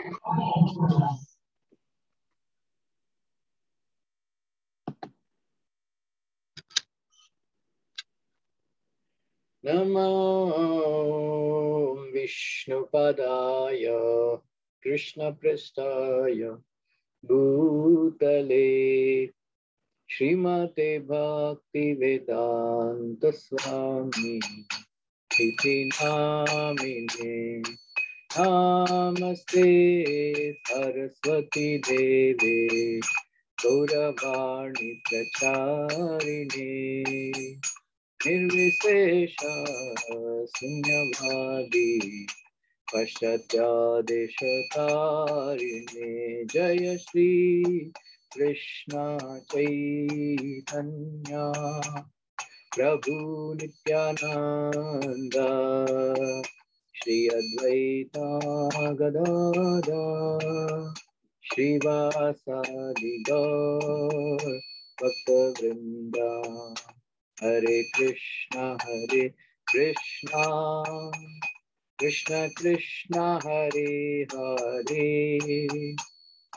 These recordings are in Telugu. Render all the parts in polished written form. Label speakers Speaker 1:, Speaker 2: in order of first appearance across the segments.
Speaker 1: नमो विष्णुपदाय कृष्णपृष्ठाय भूतले श्रीमते भक्तिवेदांत स्वामी इति नामिने। नमस्ते सरस्वती देवे गौरवाणी प्रचारिणे निर्विशेष शून्यवादी पश्चात्यादेशकारिणे। जय श्री कृष्ण चैतन्य प्रभु नित्यानंद श्री अद्वैता गदाधर श्रीवासादि गौर भक्तवृंद। हरे कृष्णा कृष्ण कृष्ण हरे हरे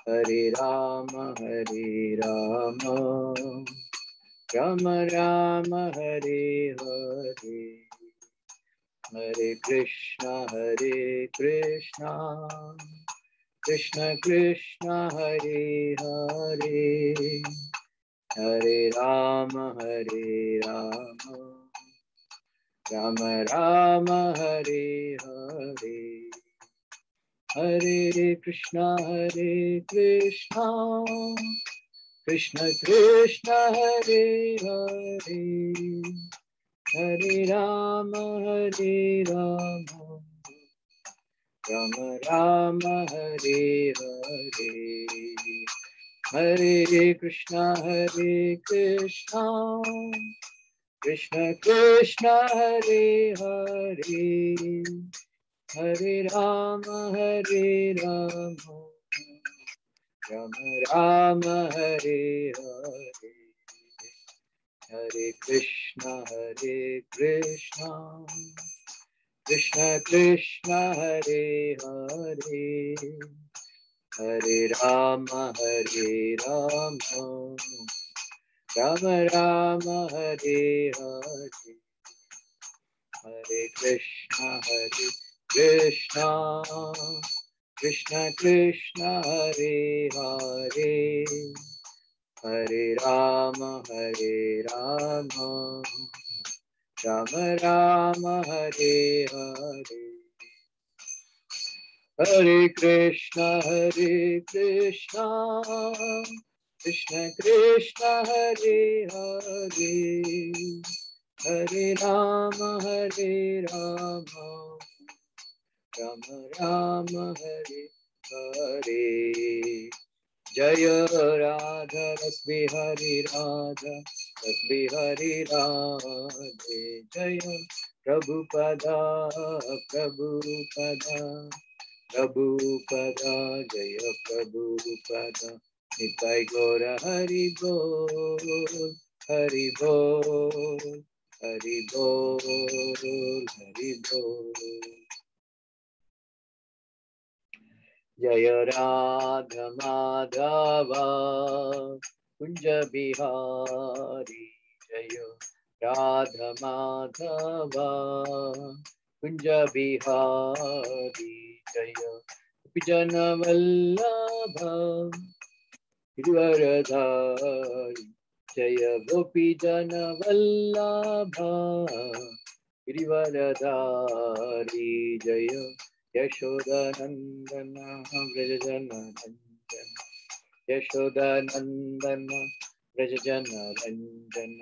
Speaker 1: हरे राम राम राम हरे हरे। हरे कृष्णा कृष्ण कृष्ण हरे हरे हरे राम राम राम हरे हरे। हरे कृष्णा कृष्ण कृष्ण हरे हरे हरे राम राम राम हरे हरे। हरे कृष्णा कृष्ण कृष्ण हरे हरे हरे राम राम राम हरे हरे। हरे कृष्णा कृष्ण कृष्ण हरे हरे हरे राम राम राम हरे हरे। हरे कृष्णा कृष्ण कृष्ण हरे हरे हरे राम राम राम हरे हरे। हरे कृष्णा कृष्ण कृष्ण हरे हरे हरे राम राम राम हरे हरे। जय राधा रश्मि हरि राधा रश्मि हरि राधे। जय प्रभुपदा जय प्रभुपदा निताय गौर हरि बोल हरि बोल हरि बोल हरि बोल। जय राधा माधव कुंज बिहारी जय राधा माधव कुंज बिहारी जय जन वल्लभ गिरिवरधारी जय गोपी जन वल्लभ गिरिवरधारी जय यशोदानंदन व्रजजनरंजन यशोदानंदन व्रजजनरंजन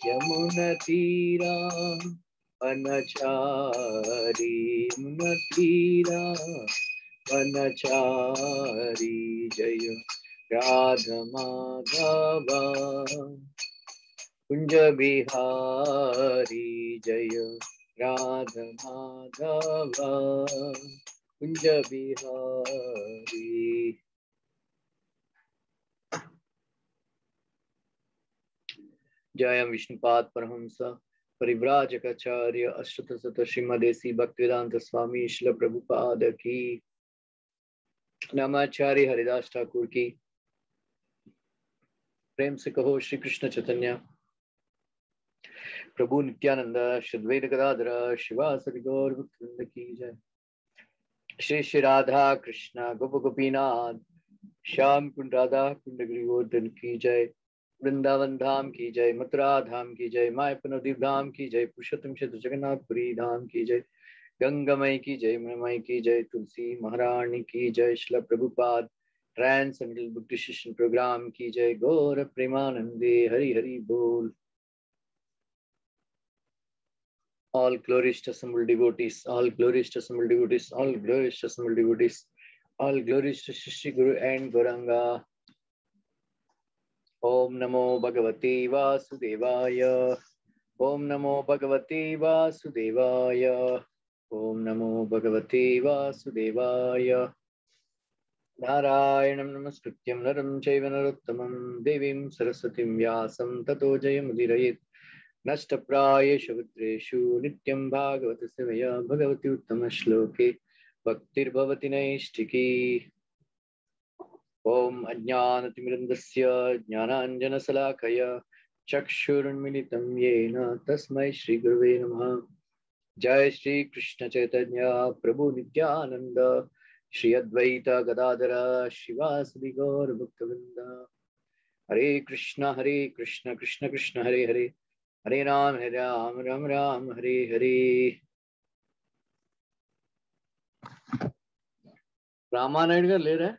Speaker 1: यमुनतीरा वनचारी यमुनतीरा वनचारी जय राधा माधव कुंज बिहारी जय राधा माधव कुंज बिहारी। जय विष्णुपाद परमहंस परिव्राजकाचार्य अष्टोत्तर श्रीमदेसी भक्तिवेदांत स्वामी श्रील प्रभुपाद की। नामाचार्य हरिदास ठाकुर की। प्रेम से कहो श्री कृष्ण चैतन्य प्रभु नित्यानंद श्री अद्वैत गदाधर शिवासरि गौर भक्तवृंद की जय। श्री श्री राधा कृष्ण गोप गोपीनाथ श्याम कुंड राधा कुंड गिरिवर्धन की जय। वृंदावन धाम की जय, मथुरा धाम की जय, मायापुर धाम की जय, पुरुषोत्तम क्षेत्र जगन्नाथपुरी धाम की जय, गंगामय की जय, मणिमय की जय, तुलसी महारानी की जय, Srila Prabhupada transcendental Buddhist program की जय, गौर प्रेमानंदे हरि हरि बोल। All glories to assembled devotees, all glories to assembled devotees, all glories to assembled devotees, all glories to Shri Guru and Gauranga. Om Namo Bhagavate Vasudevaya. Om Namo Bhagavate Vasudevaya. Om Namo Bhagavate Vasudevaya. Narayanam Namaskrityam Naram Chaiva Narottamam Devim Saraswatim Vyasam Tato Jayamudirayet. नष्टप्रायेषु पुत्रेषु नित्यं भागवत सेवया भगवति उत्तम श्लोके भक्तिर्भवति नैष्ठिकी। ओम अज्ञानतिमिरन्दस्य ज्ञानाञ्जनशलाकया चक्षुरुन्मिलितं येन तस्मै श्रीगुरवे नमः। जय श्री कृष्ण चैतन्य प्रभु नित्यानंद श्री अद्वैत गदाधर शिवासरि गौर भक्तवृंद। हरे कृष्ण कृष्ण कृष्ण हरे हरे, हरे राम राम राम हरे हरे। రామానాయుడు గారు లేరా?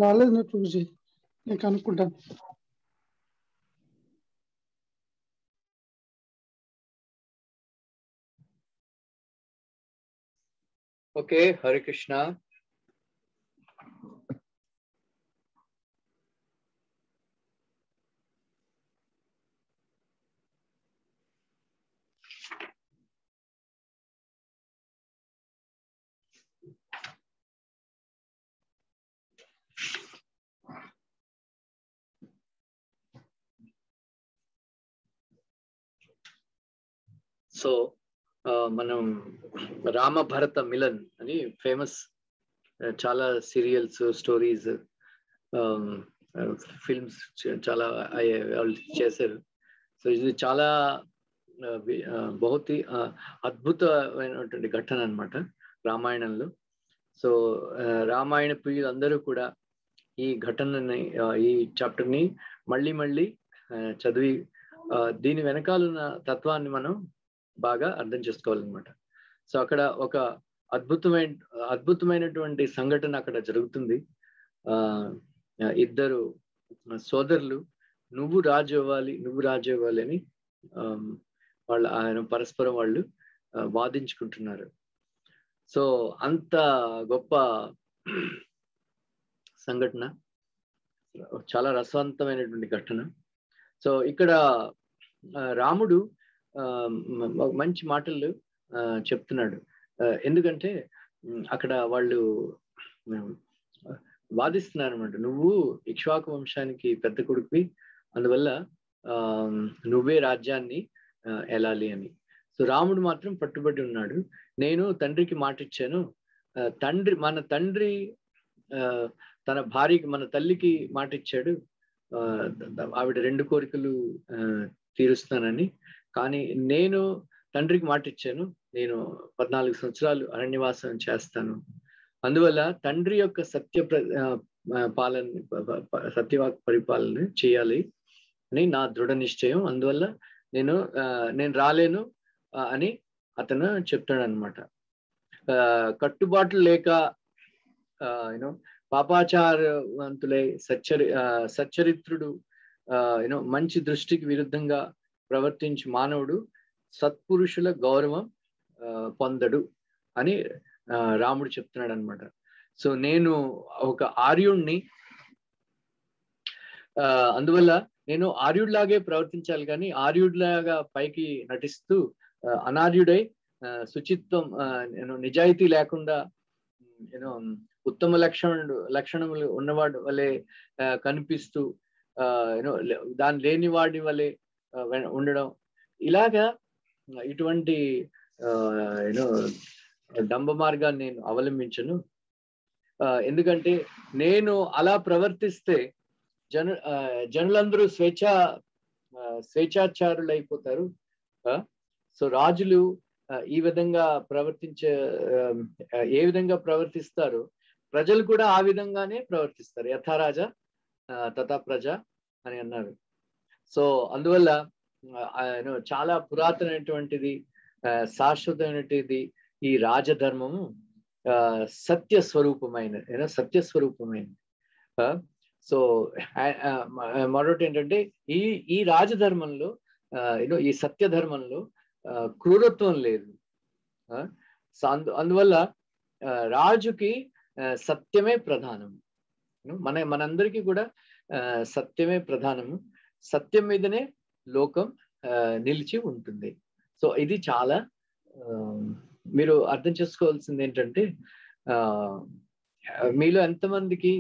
Speaker 2: రాలేదు నా ప్రభుజీ, నేను కనుక్కుంటాను.
Speaker 1: ఓకే, హరే కృష్ణ. సో మనం రామ భరత మిలన్ అని ఫేమస్ చాలా సీరియల్స్, స్టోరీస్, ఫిల్మ్స్ చాలా వాళ్ళు చేశారు. సో ఇది చాలా బహుత్ అద్భుతమైనటువంటి ఘటన అన్నమాట రామాయణంలో. సో రామాయణ ప్రియులు అందరూ కూడా ఈ ఘటనని, ఈ చాప్టర్ని మళ్ళీ మళ్ళీ చదివి దీని వెనకాలన్న తత్వాన్ని మనం బాగా అర్థం చేసుకోవాలన్నమాట. సో అక్కడ ఒక అద్భుతమైనటువంటి సంఘటన అక్కడ జరుగుతుంది. ఇద్దరు సోదరులు నువ్వు రాజు అవ్వాలి అని ఆయన పరస్పరం వాళ్ళు వాదించుకుంటున్నారు. సో అంత గొప్ప సంఘటన, చాలా రసవంతమైనటువంటి ఘటన. సో ఇక్కడ రాముడు మంచి మాటలు చెప్తున్నాడు. ఎందుకంటే అక్కడ వాళ్ళు వాదిస్తున్నారు అన్నమాట, నువ్వు ఇక్ష్వాకు వంశానికి పెద్ద కొడుకువి, అందువల్ల నువ్వే రాజ్యాన్ని ఏలాలి అని. సో రాముడు మాత్రం పట్టుబడి ఉన్నాడు, నేను తండ్రికి మాట ఇచ్చాను, మన తండ్రి తన భార్యకి, మన తల్లికి మాట ఇచ్చాడు, ఆవిడ 2 కోరికలు తీరుస్తానని. కానీ నేను తండ్రికి మాట ఇచ్చాను, నేను 14 సంవత్సరాలు అరణ్యవాసం చేస్తాను, అందువల్ల తండ్రి యొక్క సత్యవాక్ పరిపాలన చేయాలి అని నా దృఢ నిశ్చయం, అందువల్ల నేను రాలేను అని అతను చెప్తాడు అనమాట. కట్టుబాట్లు లేక పాపాచారవంతులై సచ్చరిత్రుడు మంచి దృష్టికి విరుద్ధంగా ప్రవర్తించి మానవుడు సత్పురుషుల గౌరవం పొందడు అని రాముడు చెప్తున్నాడు అనమాట. సో నేను ఒక ఆర్యుణ్ణి, అందువల్ల నేను ఆర్యుడిలాగే ప్రవర్తించాలి, కానీ ఆర్యుడిలాగా పైకి నటిస్తూ అనార్యుడై శుచిత్వం, నిజాయితీ లేకుండా ఉత్తమ లక్షణములు ఉన్నవాడు వలె కనిపిస్తూ దాని లేని వాడి వలె ఉండడం, ఇలాగా ఇటువంటి డంబ మార్గాన్ని నేను అవలంబించను. ఎందుకంటే నేను అలా ప్రవర్తిస్తే జనులందరూ స్వేచ్ఛాచారులు అయిపోతారు. సో రాజులు ఈ విధంగా ఏ విధంగా ప్రవర్తిస్తారో ప్రజలు కూడా ఆ విధంగానే ప్రవర్తిస్తారు. యథారాజా తథా ప్రజ అని అన్నారు. సో అందువల్ల చాలా పురాతనమైనటువంటిది, శాశ్వతమైనటువంటిది ఈ రాజధర్మము, సత్యస్వరూపమైనది. సో మరొకటి ఏంటంటే ఈ రాజధర్మంలో ఈ సత్య ధర్మంలో క్రూరత్వం లేదు. సో అందువల్ల రాజుకి సత్యమే ప్రధానం. మనందరికీ కూడా సత్యమే ప్రధానము. సత్యం మీదనే లోకం నిలిచి ఉంటుంది. సో ఇది చాలా మీరు అర్థం చేసుకోవాల్సింది ఏంటంటే, మీలో ఎంతమందికి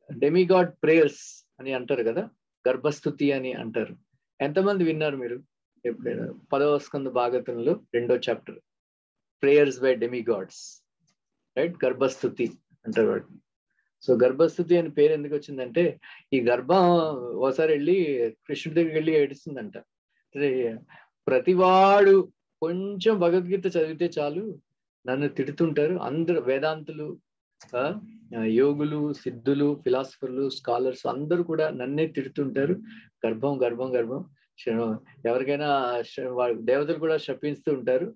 Speaker 1: డెమిగాడ్ ప్రేయర్స్ అని అంటారు కదా, గర్భస్తుతి అని అంటారు. ఎంతమంది విన్నారు మీరు ఎప్పుడైనా? 10వ స్కంద భాగవతంలో 2వ chapter, prayers by demigods, right? Garbhastuti అంటారు వాటిని. సో గర్భస్తుతి అని పేరు ఎందుకు వచ్చిందంటే, ఈ గర్భం ఓసారి వెళ్ళి కృష్ణుడి దగ్గరికి వెళ్ళి ఏడుస్తుందంట. ప్రతివాడు కొంచెం భగవద్గీత చదివితే చాలు నన్ను తిడుతుంటారు. అందరు వేదాంతులు, యోగులు, సిద్ధులు, ఫిలాసఫర్లు, స్కాలర్స్ అందరూ కూడా నన్నే తిడుతుంటారు. గర్భం గర్భం గర్భం. ఎవరికైనా దేవతలు కూడా శపిస్తూ ఉంటారు,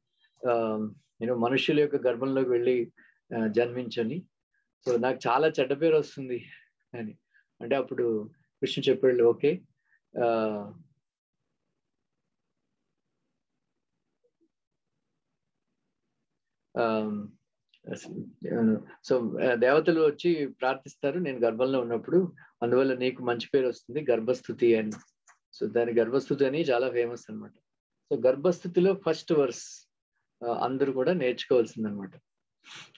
Speaker 1: మనుషుల యొక్క గర్భంలోకి వెళ్ళి జన్మించని. సో నాకు చాలా చెడ్డ పేరు వస్తుంది అని అంటే, అప్పుడు కృష్ణ చెప్పాడు, ఓకే, సో దేవతలు వచ్చి ప్రార్థిస్తారు నేను గర్భంలో ఉన్నప్పుడు, అందువల్ల నీకు మంచి పేరు వస్తుంది, గర్భస్తుతి అని. సో దాని గర్భస్తుతి అని చాలా ఫేమస్ అనమాట. సో గర్భస్థుతిలో ఫస్ట్ వర్స్ అందరూ కూడా నేర్చుకోవాల్సింది అనమాట.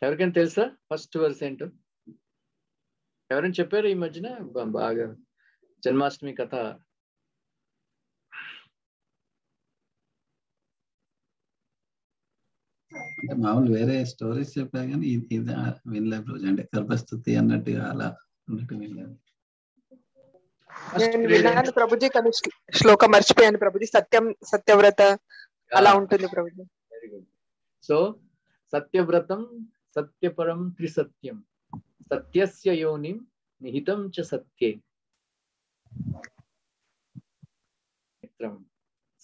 Speaker 1: ఎవరికైనా తెలుసా ఫస్ట్ వర్స్ ఏంటో? ఎవరైనా చెప్పారు ఈ మధ్యన బాగా జన్మాష్టమి కథ?
Speaker 3: అంటే మామూలు వేరే స్టోరీస్ చెప్పారు కానీ ఇది వినలేదు రోజు. అంటే గర్భస్తుతి అన్నట్టుగా అలా ఉన్నట్టు వినలేదు.
Speaker 4: నేను విన్నాను ప్రభుజీ, కానీ శ్లోకం మర్చిపోయాను ప్రభుజీ. సత్యవ్రత అలా ఉంటుంది ప్రభుజీ.
Speaker 1: Very good. సో సత్యవ్రతం సత్యపరం త్రిసత్యం సత్యస్య యోనిం నిహితం చ సత్యే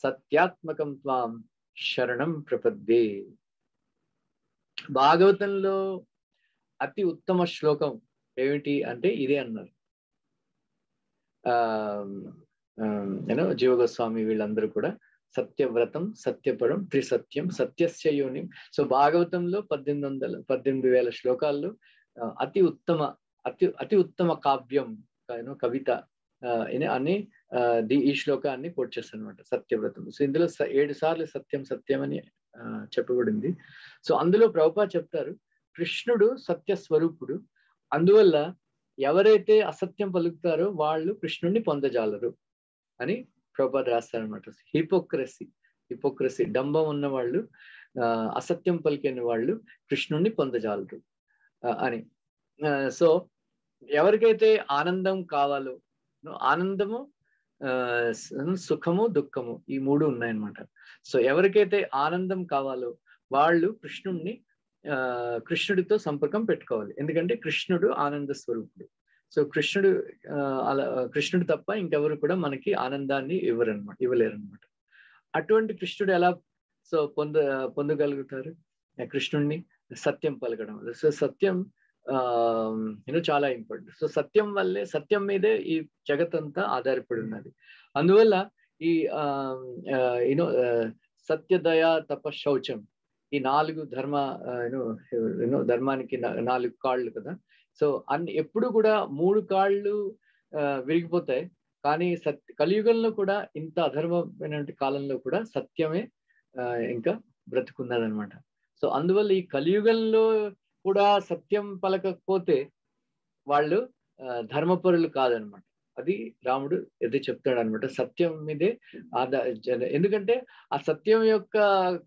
Speaker 1: సత్యాత్మకం త్వాం శరణం ప్రపద్యే. భాగవతంలో అతి ఉత్తమ శ్లోకం ఏమిటి అంటే ఇదే అన్నారు. జీవ గోస్వామి వీళ్ళందరూ కూడా సత్యవ్రతం సత్యపరం త్రిసత్యం సత్యస్య యోనిం. సో భాగవతంలో 18,000 శ్లోకాల్లో అతి ఉత్తమ కావ్యం, కవిత అని ఈ శ్లోకాన్ని కోట్ చేస్తాను అనమాట, సత్యవ్రతం. సో ఇందులో 7 సార్లు సత్యం సత్యం అని చెప్పబడింది. సో అందులో ప్రభుపాద చెప్తారు, కృష్ణుడు సత్య స్వరూపుడు, అందువల్ల ఎవరైతే అసత్యం పలుకుతారో వాళ్ళు కృష్ణుడిని పొందజాలరు అని ప్రభుపాద రాస్తారనమాట. హిపోక్రసీ డంబం ఉన్న వాళ్ళు, అసత్యం పలికిన వాళ్ళు కృష్ణుడిని పొందజాలరు అని. సో ఎవరికైతే ఆనందం కావాలో, ఆనందము, సుఖము, దుఃఖము ఈ 3 ఉన్నాయన్నమాట. సో ఎవరికైతే ఆనందం కావాలో వాళ్ళు కృష్ణుడితో సంపర్కం పెట్టుకోవాలి. ఎందుకంటే కృష్ణుడు ఆనంద స్వరూపుడు. సో కృష్ణుడు తప్ప ఇంకెవరు కూడా మనకి ఆనందాన్ని ఇవ్వలేరన్నమాట. అటువంటి కృష్ణుడు ఎలా పొందగలుగుతారు? కృష్ణుడిని సత్యం పలకడం. సో సత్యం చాలా ఇంపార్టెంట్. సో సత్యం మీదే ఈ జగత్తంతా ఆధారపడి ఉన్నది. అందువల్ల ఈ సత్యదయ తప శౌచం, ఈ 4 ధర్మానికి 4 కాళ్ళు కదా. సో ఎప్పుడు కూడా 3 కాళ్ళు విరిగిపోతాయి, కానీ కలియుగంలో కూడా ఇంత అధర్మమైన కాలంలో కూడా సత్యమే ఇంకా బ్రతుకున్నదనమాట. సో అందువల్ల ఈ కలియుగంలో కూడా సత్యం పలకకపోతే వాళ్ళు ధర్మపరులు కాదనమాట. అది రాముడు ఎది చెప్తాడు అనమాట. సత్యం మీదే ఎందుకంటే ఆ సత్యం యొక్క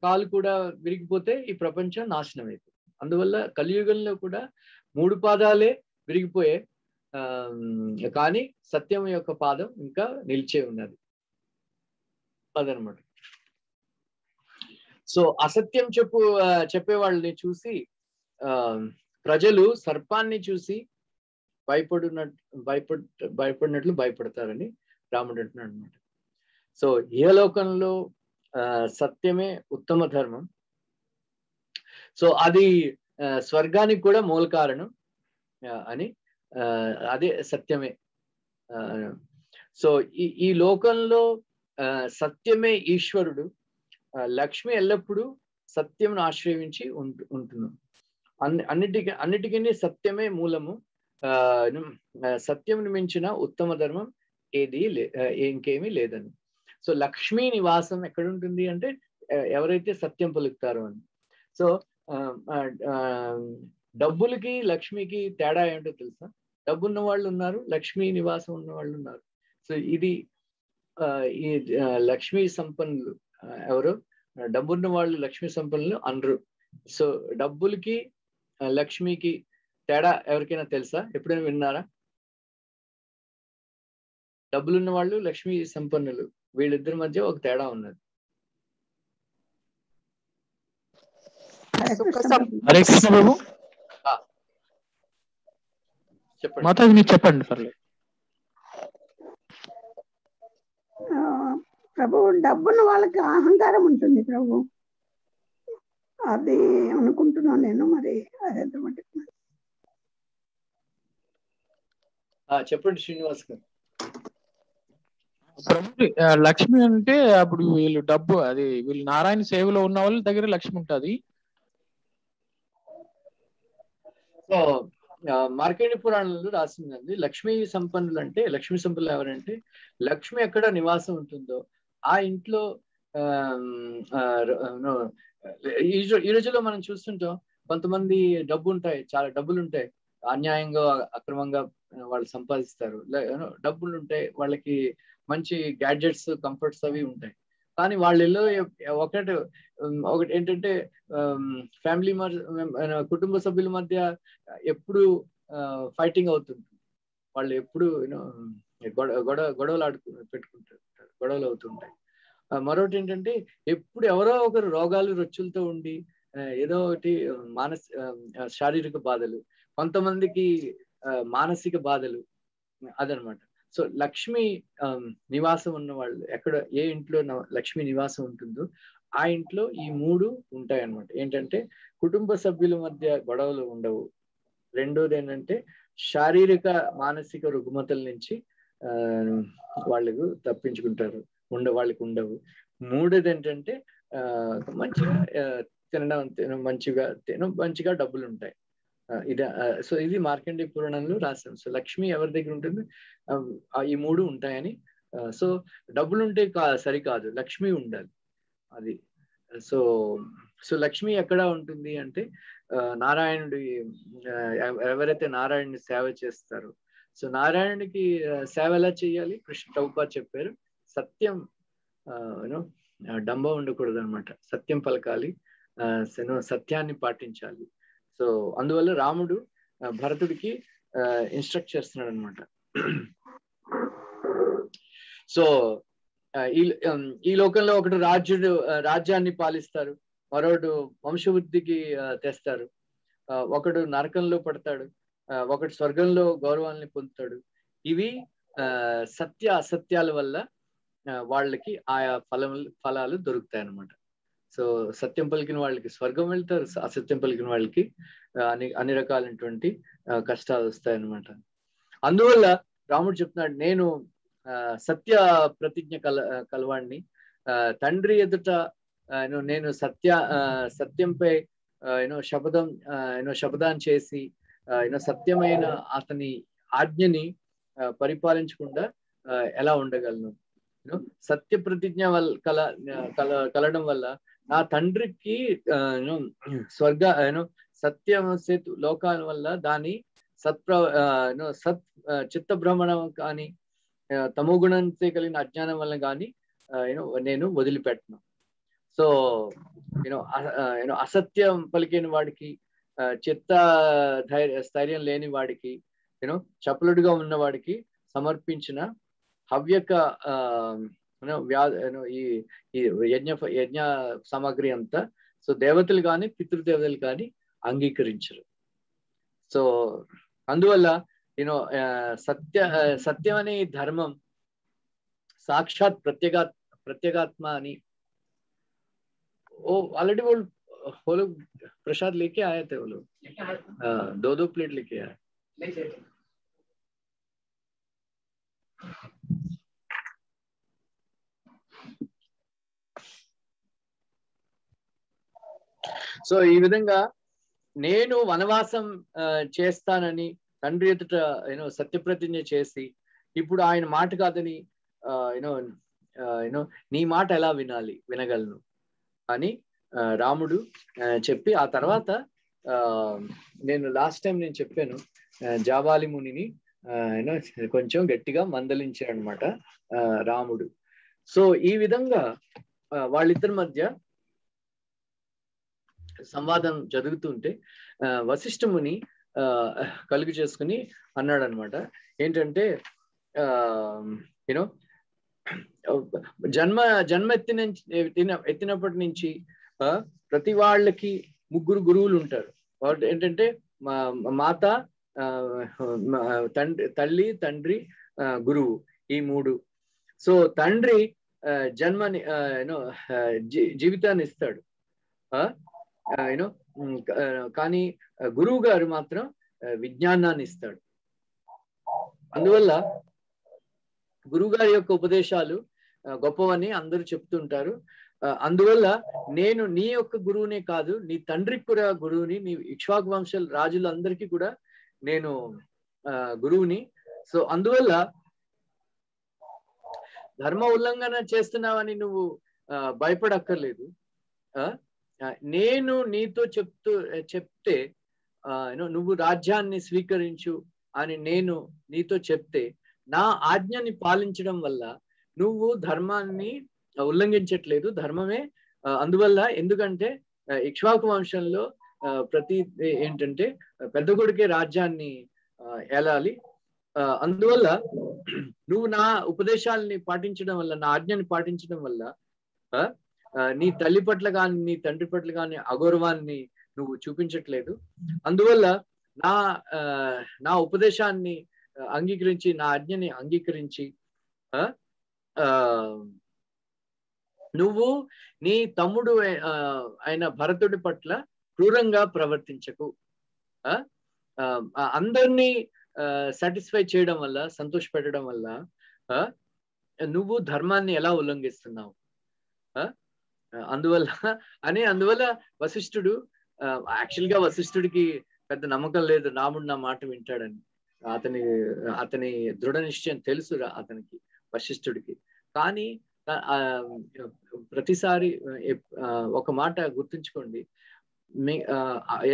Speaker 1: కాలు కూడా విరిగిపోతే ఈ ప్రపంచం నాశనం అయిపోతుంది. అందువల్ల కలియుగంలో కూడా 3 పాదాలే విరిగిపోయే, కానీ సత్యం యొక్క పాదం ఇంకా నిలిచే ఉన్నది అదనమాట. సో అసత్యం చెప్పే వాళ్ళని చూసి ప్రజలు సర్పాన్ని చూసి భయపడినట్లు భయపడతారని రాముడు అంటున్నాడు అనమాట. సో ఇహలోకంలో సత్యమే ఉత్తమ ధర్మం. సో అది స్వర్గానికి కూడా మూల కారణం అని, అదే సత్యమే. సో ఈ లోకంలో సత్యమే ఈశ్వరుడు. లక్ష్మి ఎల్లప్పుడూ సత్యంను ఆశ్రయించి ఉంటుంది. అన్నిటికీ సత్యమే మూలము. సత్యంను మించిన ఉత్తమ ధర్మం ఇంకేమీ లేదని. సో లక్ష్మీ నివాసం ఎక్కడ ఉంటుంది అంటే ఎవరైతే సత్యం పలుకుతారో అని. సో డబ్బులకి లక్ష్మికి తేడా ఏంటో తెలుసా? డబ్బున్న వాళ్ళు ఉన్నారు, లక్ష్మీ నివాసం ఉన్న వాళ్ళు ఉన్నారు. సో ఇది ఈ లక్ష్మీ సంపన్నులు ఎవరు? డబ్బున్న వాళ్ళు లక్ష్మీ సంపన్నులు అనరు. సో డబ్బులకి లక్ష్మికి తేడా ఎవరికైనా తెలుసా? ఎప్పుడైనా విన్నారా? డబ్బులున్న వాళ్ళు లక్ష్మీ సంపన్నులు, వీళ్ళిద్దరి మధ్య ఒక తేడా ఉన్నది.
Speaker 5: హరే కృష్ణ ప్రభు.
Speaker 1: చెప్పండి
Speaker 5: మాతాజీ, మీరు చెప్పండి పర్లేదు.
Speaker 2: ప్రభు, డబ్బున్న వాళ్ళకి అహంకారం ఉంటుంది ప్రభు, అది అనుకుంటున్నాను నేను. మరి అదే
Speaker 1: చెప్పండి శ్రీనివాస్ గారు.
Speaker 5: ప్రభు, లక్ష్మి అంటే అప్పుడు వీళ్ళు డబ్బు, అది వీళ్ళు నారాయణ సేవలో ఉన్న వాళ్ళ దగ్గర లక్ష్మి ఉంటుంది.
Speaker 1: సో మార్కండేయ పురాణంలో రాసిందండి, లక్ష్మీ సంపన్నులు అంటే, లక్ష్మీ సంపన్నులు ఎవరంటే లక్ష్మి ఎక్కడ నివాసం ఉంటుందో ఆ ఇంట్లో ఈ రోజుల్లో మనం చూస్తుంటాం, కొంతమంది చాలా డబ్బులు ఉంటాయి, అన్యాయంగా అక్రమంగా వాళ్ళు సంపాదిస్తారు. డబ్బులు ఉంటాయి, వాళ్ళకి మంచి గ్యాడ్జెట్స్, కంఫర్ట్స్ అవి ఉంటాయి. కానీ వాళ్ళలో ఒకటి ఏంటంటే ఫ్యామిలీ కుటుంబ సభ్యుల మధ్య ఎప్పుడు ఫైటింగ్ అవుతుంది. వాళ్ళు ఎప్పుడు గొడవలు పెట్టుకుంటారు, గొడవలు అవుతుంటాయి. మరొకటి ఏంటంటే ఎప్పుడు ఎవరో ఒకరు రోగాలు రొచ్చులతో ఉండి ఏదో ఒకటి శారీరక బాధలు, కొంతమందికి మానసిక బాధలు, అదనమాట. సో లక్ష్మి నివాసం ఉన్న వాళ్ళు ఎక్కడ, ఏ ఇంట్లో లక్ష్మి నివాసం ఉంటుందో ఆ ఇంట్లో ఈ 3 ఉంటాయి అన్నమాట. ఏంటంటే కుటుంబ సభ్యుల మధ్య గొడవలు ఉండవు. రెండోది ఏంటంటే శారీరక మానసిక రుగ్మతల నుంచి వాళ్ళకు తప్పించుకుంటారు, వాళ్ళకి ఉండవు. మూడోది ఏంటంటే మంచిగా తినడం, మంచిగా డబ్బులు ఉంటాయి. సో ఇది మార్కండేయ పురాణంలో రాశాం. సో లక్ష్మి ఎవరి దగ్గర ఉంటుంది? ఈ 3 ఉంటాయని. సో డబ్బులు ఉంటే సరికాదు, లక్ష్మి ఉండాలి అది. సో లక్ష్మి ఎక్కడ ఉంటుంది అంటే నారాయణుడి, ఎవరైతే నారాయణుని సేవ చేస్తారో, సో నారాయణుడికి సేవ ఎలా చేయాలి కృష్ణ ప్రభుపాద చెప్పారు. సత్యం డంబం ఉండకూడదు అనమాట, సత్యం పలకాలి, సత్యాన్ని పాటించాలి. సో అందువల్ల రాముడు భరతుడికి ఇన్స్ట్రక్ట్ చేస్తున్నాడు అనమాట. సో ఈ లోకంలో ఒకడు రాజ్యాన్ని పాలిస్తారు, మరొకడు వంశవృద్ధికి తెస్తారు, ఒకడు నరకంలో పడతాడు, ఒకడు స్వర్గంలో గౌరవాన్ని పొందుతాడు. ఇవి అసత్యాల వల్ల వాళ్ళకి ఆయా ఫలాలు దొరుకుతాయి అన్నమాట. సో సత్యం పలికిన వాళ్ళకి స్వర్గం వెళ్తారు, అసత్యం పలికిన వాళ్ళకి అన్ని రకాలైనటువంటి కష్టాలు వస్తాయన్నమాట. అందువల్ల రాముడు చెప్తున్నాడు, నేను సత్య ప్రతిజ్ఞ కలవాణ్ణి, తండ్రి ఎదుట నేను సత్యంపై శపథం చేసి సత్యమైన అతని ఆజ్ఞని పరిపాలించకుండా ఎలా ఉండగలను? సత్య ప్రతిజ్ఞ కలడం వల్ల నా తండ్రికి సత్యం లోకాల వల్ల దాని చిత్త భ్రమణం కానీ తమో గుణంతో కలిగిన అజ్ఞానం వల్ల కానీ నేను వదిలిపెట్టను. సో అసత్యం పలికిన వాడికి, చిత్త స్థైర్యం లేని వాడికి, చపలుడుగా ఉన్న వాడికి సమర్పించిన హవ్యక ఈ యజ్ఞ సామాగ్రి అంతా సో దేవతలు కానీ పితృదేవతలు కానీ అంగీకరించరు. సో అందువల్ల సత్యం అనే ధర్మం సాక్షాత్ प्रत्यगात्मा అని ऑलरेडी वो लोग प्रसाद लेके आए थे, वो लोग 2-2 प्लेट लेके आए. సో ఈ విధంగా నేను వనవాసం చేస్తానని తండ్రి ఎదుట సత్యప్రతిజ్ఞ చేసి ఇప్పుడు ఆయన మాట కాదని నీ మాట ఎలా వినగలను అని రాముడు చెప్పి ఆ తర్వాత నేను లాస్ట్ టైం నేను చెప్పాను జాబాలి మునిని కొంచెం గట్టిగా మందలించాడు అనమాట రాముడు. సో ఈ విధంగా వాళ్ళిద్దరి మధ్య సంవాదం జరుగుతుంటే వశిష్ఠ ముని కలుగు చేసుకుని అన్నాడు అనమాట, ఏంటంటే జన్మ ఎత్తినప్పటి నుంచి ప్రతి వాళ్ళకి 3 గురువులు ఉంటారు. ఏంటంటే మాత, తల్లి, తండ్రి, గురువు, ఈ 3. సో తండ్రి జన్మని జీవితాన్ని ఇస్తాడు, కానీ గురువు గారు మాత్రం విజ్ఞానాన్ని ఇస్తాడు. అందువల్ల గురువు గారి యొక్క ఉపదేశాలు గొప్పవని అందరూ చెప్తుంటారు. అందువల్ల నేను నీ యొక్క గురువునే కాదు, నీ తండ్రికి కూడా గురువుని, నీ ఇక్ష్వాకు వంశాల రాజులందరికీ కూడా నేను గురువుని. సో అందువల్ల ధర్మ ఉల్లంఘన చేస్తున్నావని నువ్వు భయపడక్కర్లేదు. నేను నీతో చెప్తే నువ్వు రాజ్యాన్ని స్వీకరించు అని నేను నీతో చెప్తే నా ఆజ్ఞని పాలించడం వల్ల నువ్వు ధర్మాన్ని ఉల్లంఘించట్లేదు, ధర్మమే. అందువల్ల ఎందుకంటే ఇక్ష్వాకు వంశంలో ప్రతి ఏంటంటే పెద్ద కొడుకే రాజ్యాన్ని ఏలాలి. అందువల్ల నువ్వు నా ఉపదేశాలని పాటించడం వల్ల, నా ఆజ్ఞని పాటించడం వల్ల నీ తల్లి పట్ల కానీ నీ తండ్రి పట్ల కానీ అగౌరవాన్ని నువ్వు చూపించట్లేదు. అందువల్ల నా ఉపదేశాన్ని అంగీకరించి, నా ఆజ్ఞని అంగీకరించి నువ్వు నీ తమ్ముడు అయిన భరతుడి పట్ల క్రూరంగా ప్రవర్తించకు. అందరినీ సాటిస్ఫై చేయడం వల్ల, సంతోషపెట్టడం వల్ల నువ్వు ధర్మాన్ని ఎలా ఉల్లంఘిస్తున్నావు? అందువల్ల వశిష్ఠుడు, యాక్చువల్ గా వశిష్ఠుడికి పెద్ద నమ్మకం లేదు రాముడు నా మాట వింటాడని. అతని దృఢ నిశ్చయం తెలుసు అతనికి, వశిష్ఠుడికి. కానీ ప్రతిసారి ఒక మాట గుర్తుంచుకోండి,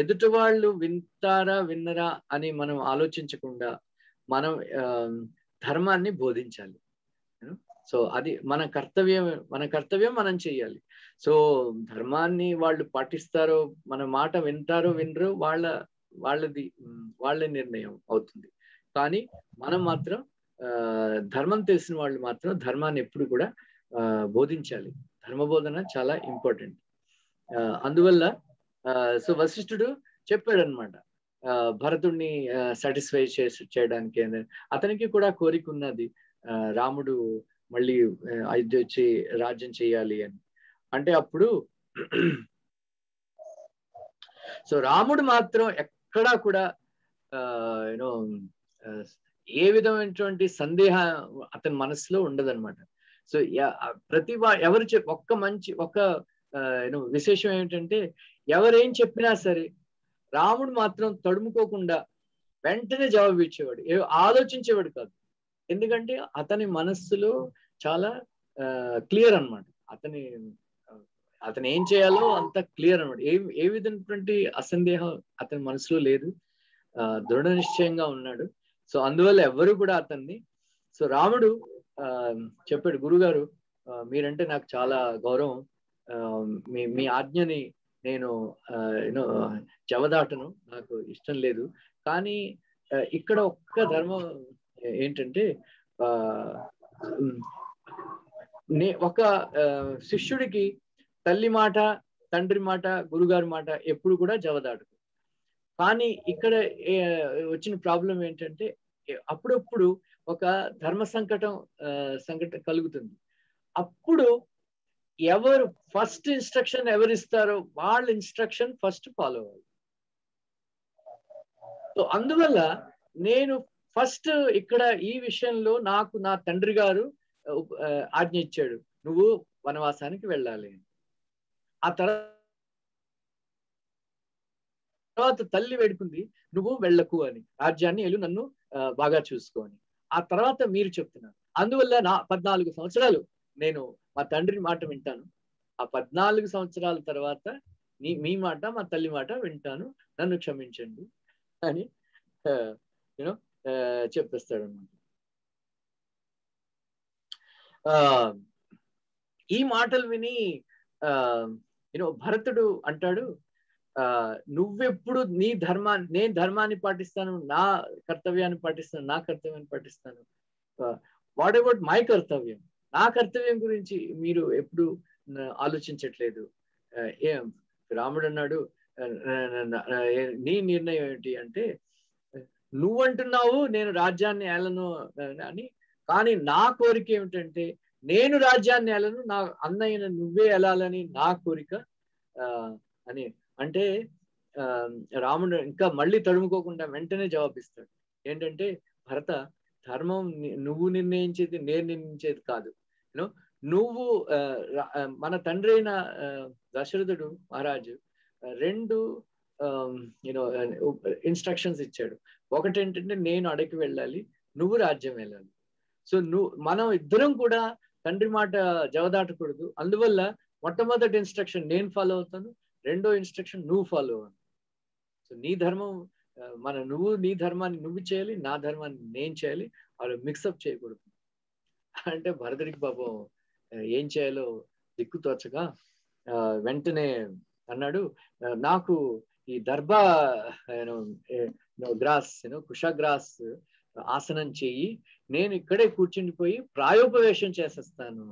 Speaker 1: ఎదుటి వాళ్ళు వింటారా విన్నరా అని మనం ఆలోచించకుండా మనం ధర్మాన్ని బోధించాలి. సో అది మన కర్తవ్యం మనం చెయ్యాలి. సో ధర్మాన్ని వాళ్ళు పాటిస్తారో, మన మాట వింటారో వినరో వాళ్ళ నిర్ణయం అవుతుంది. కానీ మనం మాత్రం ధర్మం తెలిసిన వాళ్ళు మాత్రం ధర్మాన్ని ఎప్పుడు కూడా బోధించాలి. ధర్మబోధన చాలా ఇంపార్టెంట్. అందువల్ల సో వశిష్ఠుడు చెప్పాడు అనమాట భరతుడిని సాటిస్ఫై చేయడానికి. అతనికి కూడా కోరిక ఉన్నది, రాముడు మళ్ళీ అయోధ్య వచ్చి రాజ్యం చేయాలి అని. అంటే అప్పుడు సో రాముడు మాత్రం ఎక్కడా కూడా ఏ విధమైనటువంటి సందేహం అతని మనసులో ఉండదన్నమాట. సో ఎవరు ఒక విశేషం ఏమిటంటే, ఎవరేం చెప్పినా సరే రాముడు మాత్రం తడుముకోకుండా వెంటనే జవాబు ఇచ్చేవాడు, ఆలోచించేవాడు కాదు. ఎందుకంటే అతని మనస్సులో చాలా క్లియర్ అనమాట. అతను ఏం చేయాలో అంత క్లియర్ అనమాట. ఏ విధమైనటువంటి అసందేహం అతని మనసులో లేదు, దృఢ నిశ్చయంగా ఉన్నాడు. సో అందువల్ల ఎవరు కూడా అతన్ని సో రాముడు చెప్పాడు, గురుగారు మీరంటే నాకు చాలా గౌరవం, మీ ఆజ్ఞని నేను జవదాటను, నాకు ఇష్టం లేదు. కానీ ఇక్కడ ఒక్క ధర్మం ఏంటంటే ఒక శిష్యుడికి తల్లి మాట, తండ్రి మాట, గురుగారి మాట ఎప్పుడు కూడా జవదాటదు. కానీ ఇక్కడ వచ్చిన ప్రాబ్లం ఏంటంటే అప్పుడప్పుడు ఒక ధర్మ సంకటం కలుగుతుంది. అప్పుడు ఎవరు ఫస్ట్ ఇన్స్ట్రక్షన్ ఎవరిస్తారో వాళ్ళ ఇన్స్ట్రక్షన్ ఫస్ట్ ఫాలో అవ్వాలి. సో అందువల్ల నేను ఫస్ట్ ఇక్కడ ఈ విషయంలో నాకు నా తండ్రి గారు ఆజ్ఞ ఇచ్చాడు, నువ్వు వనవాసానికి వెళ్ళాలి. ఆ తర్వాత తల్లి వేడుకుంది, నువ్వు వెళ్ళకు అని, రాజ్యాన్ని వెళ్ళు, నన్ను బాగా చూసుకోని. ఆ తర్వాత మీరు చెప్తున్నారు. అందువల్ల నా 14 సంవత్సరాలు నేను మా తండ్రి మాట వింటాను. ఆ 14 సంవత్సరాల తర్వాత మీ మాట, మా తల్లి మాట వింటాను, నన్ను క్షమించండి అని చెప్పేస్తాడు అన్నమాట. ఈ మాటలు విని భరతుడు అంటాడు, నువ్వెప్పుడు నేను ధర్మాన్ని పాటిస్తాను, నా కర్తవ్యాన్ని పాటిస్తాను. వాట్ అబౌట్ మై కర్తవ్యం? నా కర్తవ్యం గురించి మీరు ఎప్పుడు ఆలోచించట్లేదు. రాముడు అన్నాడు, నీ నిర్ణయం ఏంటి అంటే, నువ్వంటున్నావు నేను రాజ్యాన్ని ఏలను అని, కానీ నా కోరిక ఏమిటంటే నేను రాజ్యాన్ని ఏలను, నా అన్నయ్య నువ్వే ఏలాలని నా కోరిక అని అంటే రాముడు ఇంకా మళ్ళీ తడుముకోకుండా వెంటనే జవాబిస్తాడు. ఏంటంటే, భరత, ధర్మం నువ్వు నిర్ణయించేది, నేను నిర్ణయించేది కాదు. నువ్వు మన తండ్రి అయిన దశరథుడు మహారాజు 2 ఇన్స్ట్రక్షన్స్ ఇచ్చాడు. ఒకటి ఏంటంటే, నేను అడవికి వెళ్ళాలి, నువ్వు రాజ్యం వెళ్ళాలి. సో మనం ఇద్దరం కూడా తండ్రి మాట జవదాటకూడదు. అందువల్ల మొట్టమొదటి ఇన్స్ట్రక్షన్ నేను ఫాలో అవుతాను, రెండో ఇన్స్ట్రక్షన్ నువ్వు ఫాలో అవ్వాలి. సో నీ ధర్మం నువ్వు నీ ధర్మాన్ని నువ్వు చేయాలి, నా ధర్మాన్ని నేను చేయాలి, వాళ్ళు మిక్సప్ చేయకూడదు అంటే భరతుడికి పాపం ఏం చేయాలో దిక్కు తోచగా వెంటనే అన్నాడు, నాకు ఈ దర్భా గ్రాస్ కుషగ్రాస్ ఆసనం చెయ్యి, నేను ఇక్కడే కూర్చుండిపోయి ప్రాయోపవేశం చేసేస్తాను.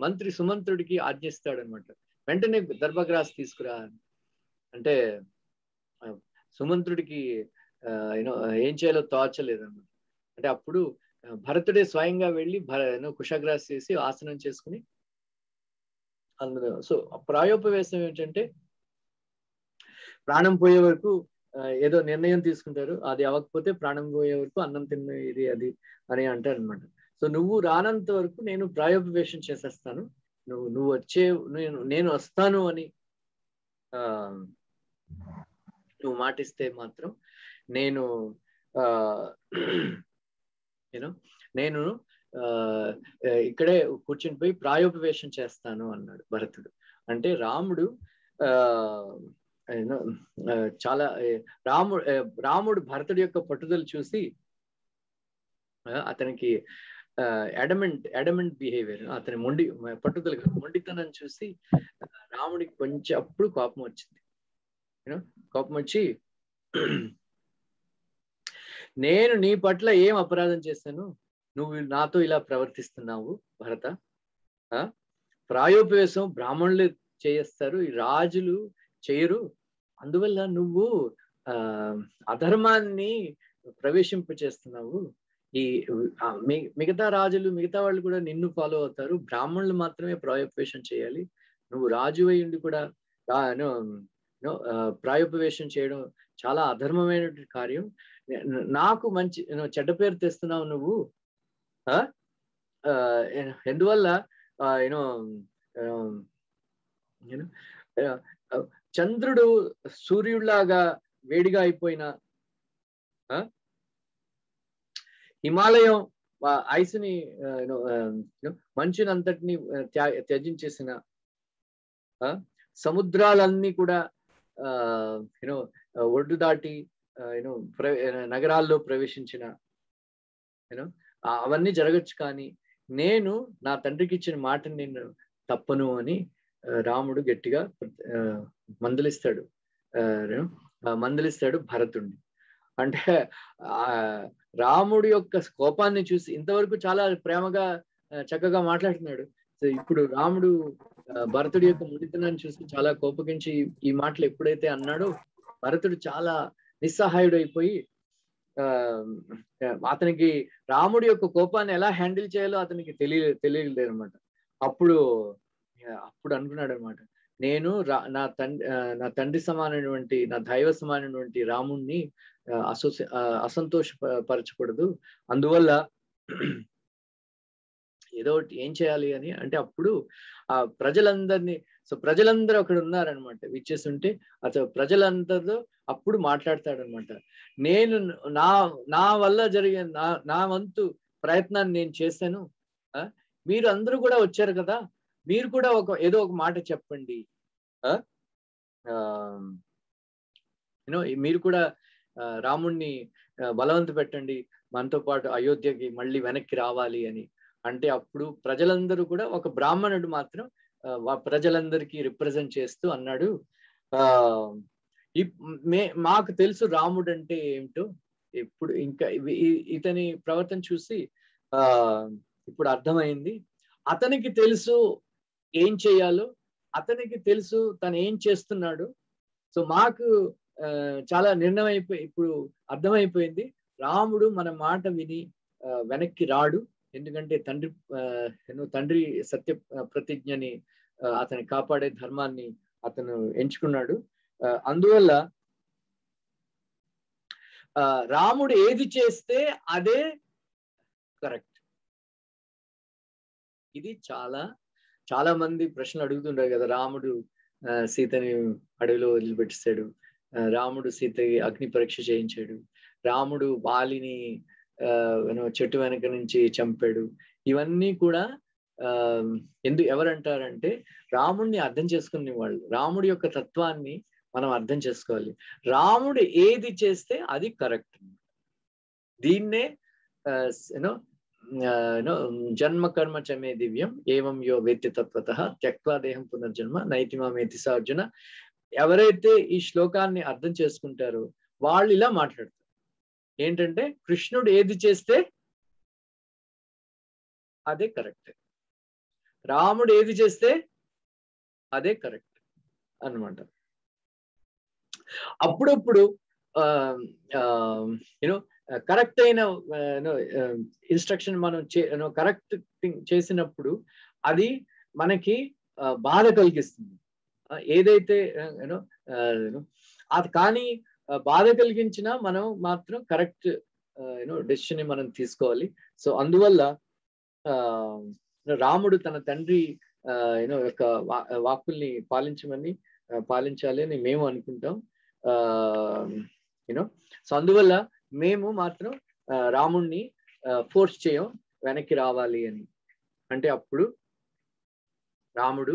Speaker 1: మంత్రి సుమంతుడికి ఆజ్ఞిస్తాడు అనమాట. వెంటనే దర్భగ్రాస్ తీసుకురా అంటే సుమంత్రుడికి ఏం చేయాలో తోచలేదు అన్నమాట. అంటే అప్పుడు భరతుడే స్వయంగా వెళ్ళి కుషగ్రాస్ చేసి ఆసనం చేసుకుని అందులో. సో ప్రాయోపవేశం ఏంటంటే, ప్రాణం పోయే వరకు ఏదో నిర్ణయం తీసుకుంటారు, అది అవ్వకపోతే ప్రాణం పోయే వరకు అన్నం తిన్న ఇది అది అని అంటారు అనమాట. సో నువ్వు రానంత వరకు నేను ప్రాయోపవేశం చేసేస్తాను, నువ్వు వచ్చే నేను వస్తాను అని నువ్వు మాటిస్తే మాత్రం నేను నేను ఇక్కడే కూర్చుని పోయి ప్రాయోపవేశం చేస్తాను అన్నాడు భరతుడు. అంటే రాముడు చాలా రాముడు భరతుడి యొక్క పట్టుదల చూసి అతనికి అడమెంట్ బిహేవియర్, అతని మొండితనం చూసి రాముడికి కొంచెం అప్పుడు కోపం వచ్చింది. కోపం వచ్చి, నేను నీ పట్ల ఏం అపరాధం చేశాను, నువ్వు నాతో ఇలా ప్రవర్తిస్తున్నావు భరత? ప్రాయోపవేశం బ్రాహ్మణులు చేస్తారు, ఈ రాజులు చేయరు. అందువల్ల నువ్వు అధర్మాన్ని ప్రవేశింపచేస్తున్నావు. ఈ మిగతా రాజులు మిగతా వాళ్ళు కూడా నిన్ను ఫాలో అవుతారు, బ్రాహ్మణులు మాత్రమే ప్రాయోపవేశం చేయాలి. నువ్వు రాజు అయి ఉండి కూడా ప్రాయోపవేశం చేయడం చాలా అధర్మమైనటువంటి కార్యం. నాకు మంచి చెడ్డ పేరు తెస్తున్నావు నువ్వు. ఎందువల్ల చంద్రుడు సూర్యుడిలాగా వేడిగా అయిపోయిన, హిమాలయం ఐస్ని మంచునంతటిని త్యజించేసిన, సముద్రాలన్నీ కూడా ఒడ్డు దాటి యూనో నగరాల్లో ప్రవేశించిన యూనో అవన్నీ జరగచ్చు, కానీ నేను నా తండ్రికి ఇచ్చిన మాటని నేను తప్పను అని రాముడు గట్టిగా మందలిస్తాడు భరతుడిని. అంటే రాముడి యొక్క కోపాన్ని చూసి ఇంతవరకు చాలా ప్రేమగా చక్కగా మాట్లాడుతున్నాడు. సో ఇప్పుడు రాముడు భరతుడి యొక్క ముడితనాన్ని చూసి చాలా కోపగించి ఈ మాటలు ఎప్పుడైతే అన్నాడో భరతుడు చాలా నిస్సహాయుడు అయిపోయి అతనికి రాముడి యొక్క కోపాన్ని ఎలా హ్యాండిల్ చేయాలో అతనికి తెలియలేదు అనమాట. అప్పుడు అనుకున్నాడు అనమాట, నేను నా తండ్రి సమానమైనటువంటి, నా దైవ సమానమైనటువంటి రాముణ్ణి అసంతోషపరచకూడదు, అందువల్ల ఏదో ఒకటి ఏం చేయాలి అని. అంటే అప్పుడు ఆ ప్రజలందరూ అక్కడ ఉన్నారనమాట, విచ్చేస్తుంటే అసలు ప్రజలందరితో అప్పుడు మాట్లాడతాడనమాట. నేను నా వల్ల జరిగే నా వంతు ప్రయత్నాన్ని నేను చేశాను, మీరు అందరూ కూడా వచ్చారు కదా, మీరు కూడా ఏదో ఒక మాట చెప్పండి, మీరు కూడా రాముణ్ణి బలవంత పెట్టండి, మనతో పాటు అయోధ్యకి మళ్ళీ వెనక్కి రావాలి అని. అంటే అప్పుడు ప్రజలందరూ కూడా, ఒక బ్రాహ్మణుడు మాత్రం ప్రజలందరికీ రిప్రజెంట్ చేస్తూ అన్నాడు, మాకు తెలుసు రాముడు అంటే ఏమిటో, ఇప్పుడు ఇంకా ఇతని ప్రవర్తన చూసి ఇప్పుడు అర్థమైంది, అతనికి తెలుసు ఏం చేయాలో, అతనికి తెలుసు తను ఏం చేస్తున్నాడు. సో మాకు చాలా నిర్ణయం ఇప్పుడు అర్థమైపోయింది, రాముడు మన మాట విని వెనక్కి రాడు, ఎందుకంటే తండ్రి సత్య ప్రతిజ్ఞని అతని కాపాడే ధర్మాన్ని అతను ఎంచుకున్నాడు. అందువల్ల రాముడు ఏది చేస్తే అదే కరెక్ట్. ఇది చాలా మంది ప్రశ్నలు అడుగుతుంటారు కదా, రాముడు సీతని అడవిలో వదిలిపెట్టిస్తాడు, రాముడు సీతకి అగ్ని పరీక్ష చేయించాడు, రాముడు బాలిని చెట్టు వెనక నుంచి చంపాడు. ఇవన్నీ కూడా ఎవరంటారంటే రాముడిని అర్థం చేసుకునే వాళ్ళు, రాముడి యొక్క తత్వాన్ని మనం అర్థం చేసుకోవాలి. రాముడు ఏది చేస్తే అది కరెక్ట్. దీన్నే జన్మ కర్మ చమే దివ్యం ఏవం యో వేత్తి తత్వతః త్యక్త్వా దేహం పునర్జన్మ నైతిమామేతి స అర్జున. ఎవరైతే ఈ శ్లోకాన్ని అర్థం చేసుకుంటారో వాళ్ళు ఇలా మాట్లాడతారు, ఏంటంటే కృష్ణుడు ఏది చేస్తే అదే కరెక్ట్, రాముడు ఏది చేస్తే అదే కరెక్ట్ అన్నమాట. అప్పుడప్పుడు కరెక్ట్ అయిన ఇన్స్ట్రక్షన్ మనం కరెక్ట్ థింగ్ చేసినప్పుడు అది మనకి బాధ కలిగిస్తుంది, ఏదైతే అది కానీ బాధ కలిగించినా మనం మాత్రం కరెక్ట్ డెసిషన్ మనం తీసుకోవాలి. సో అందువల్ల రాముడు తన తండ్రి యొక్క వాక్కుల్ని పాలించాలి అని మేము అనుకుంటాం. సో అందువల్ల మేము మాత్రం రాముణ్ణి ఫోర్స్ చేయం వెనక్కి రావాలి అని. అంటే అప్పుడు రాముడు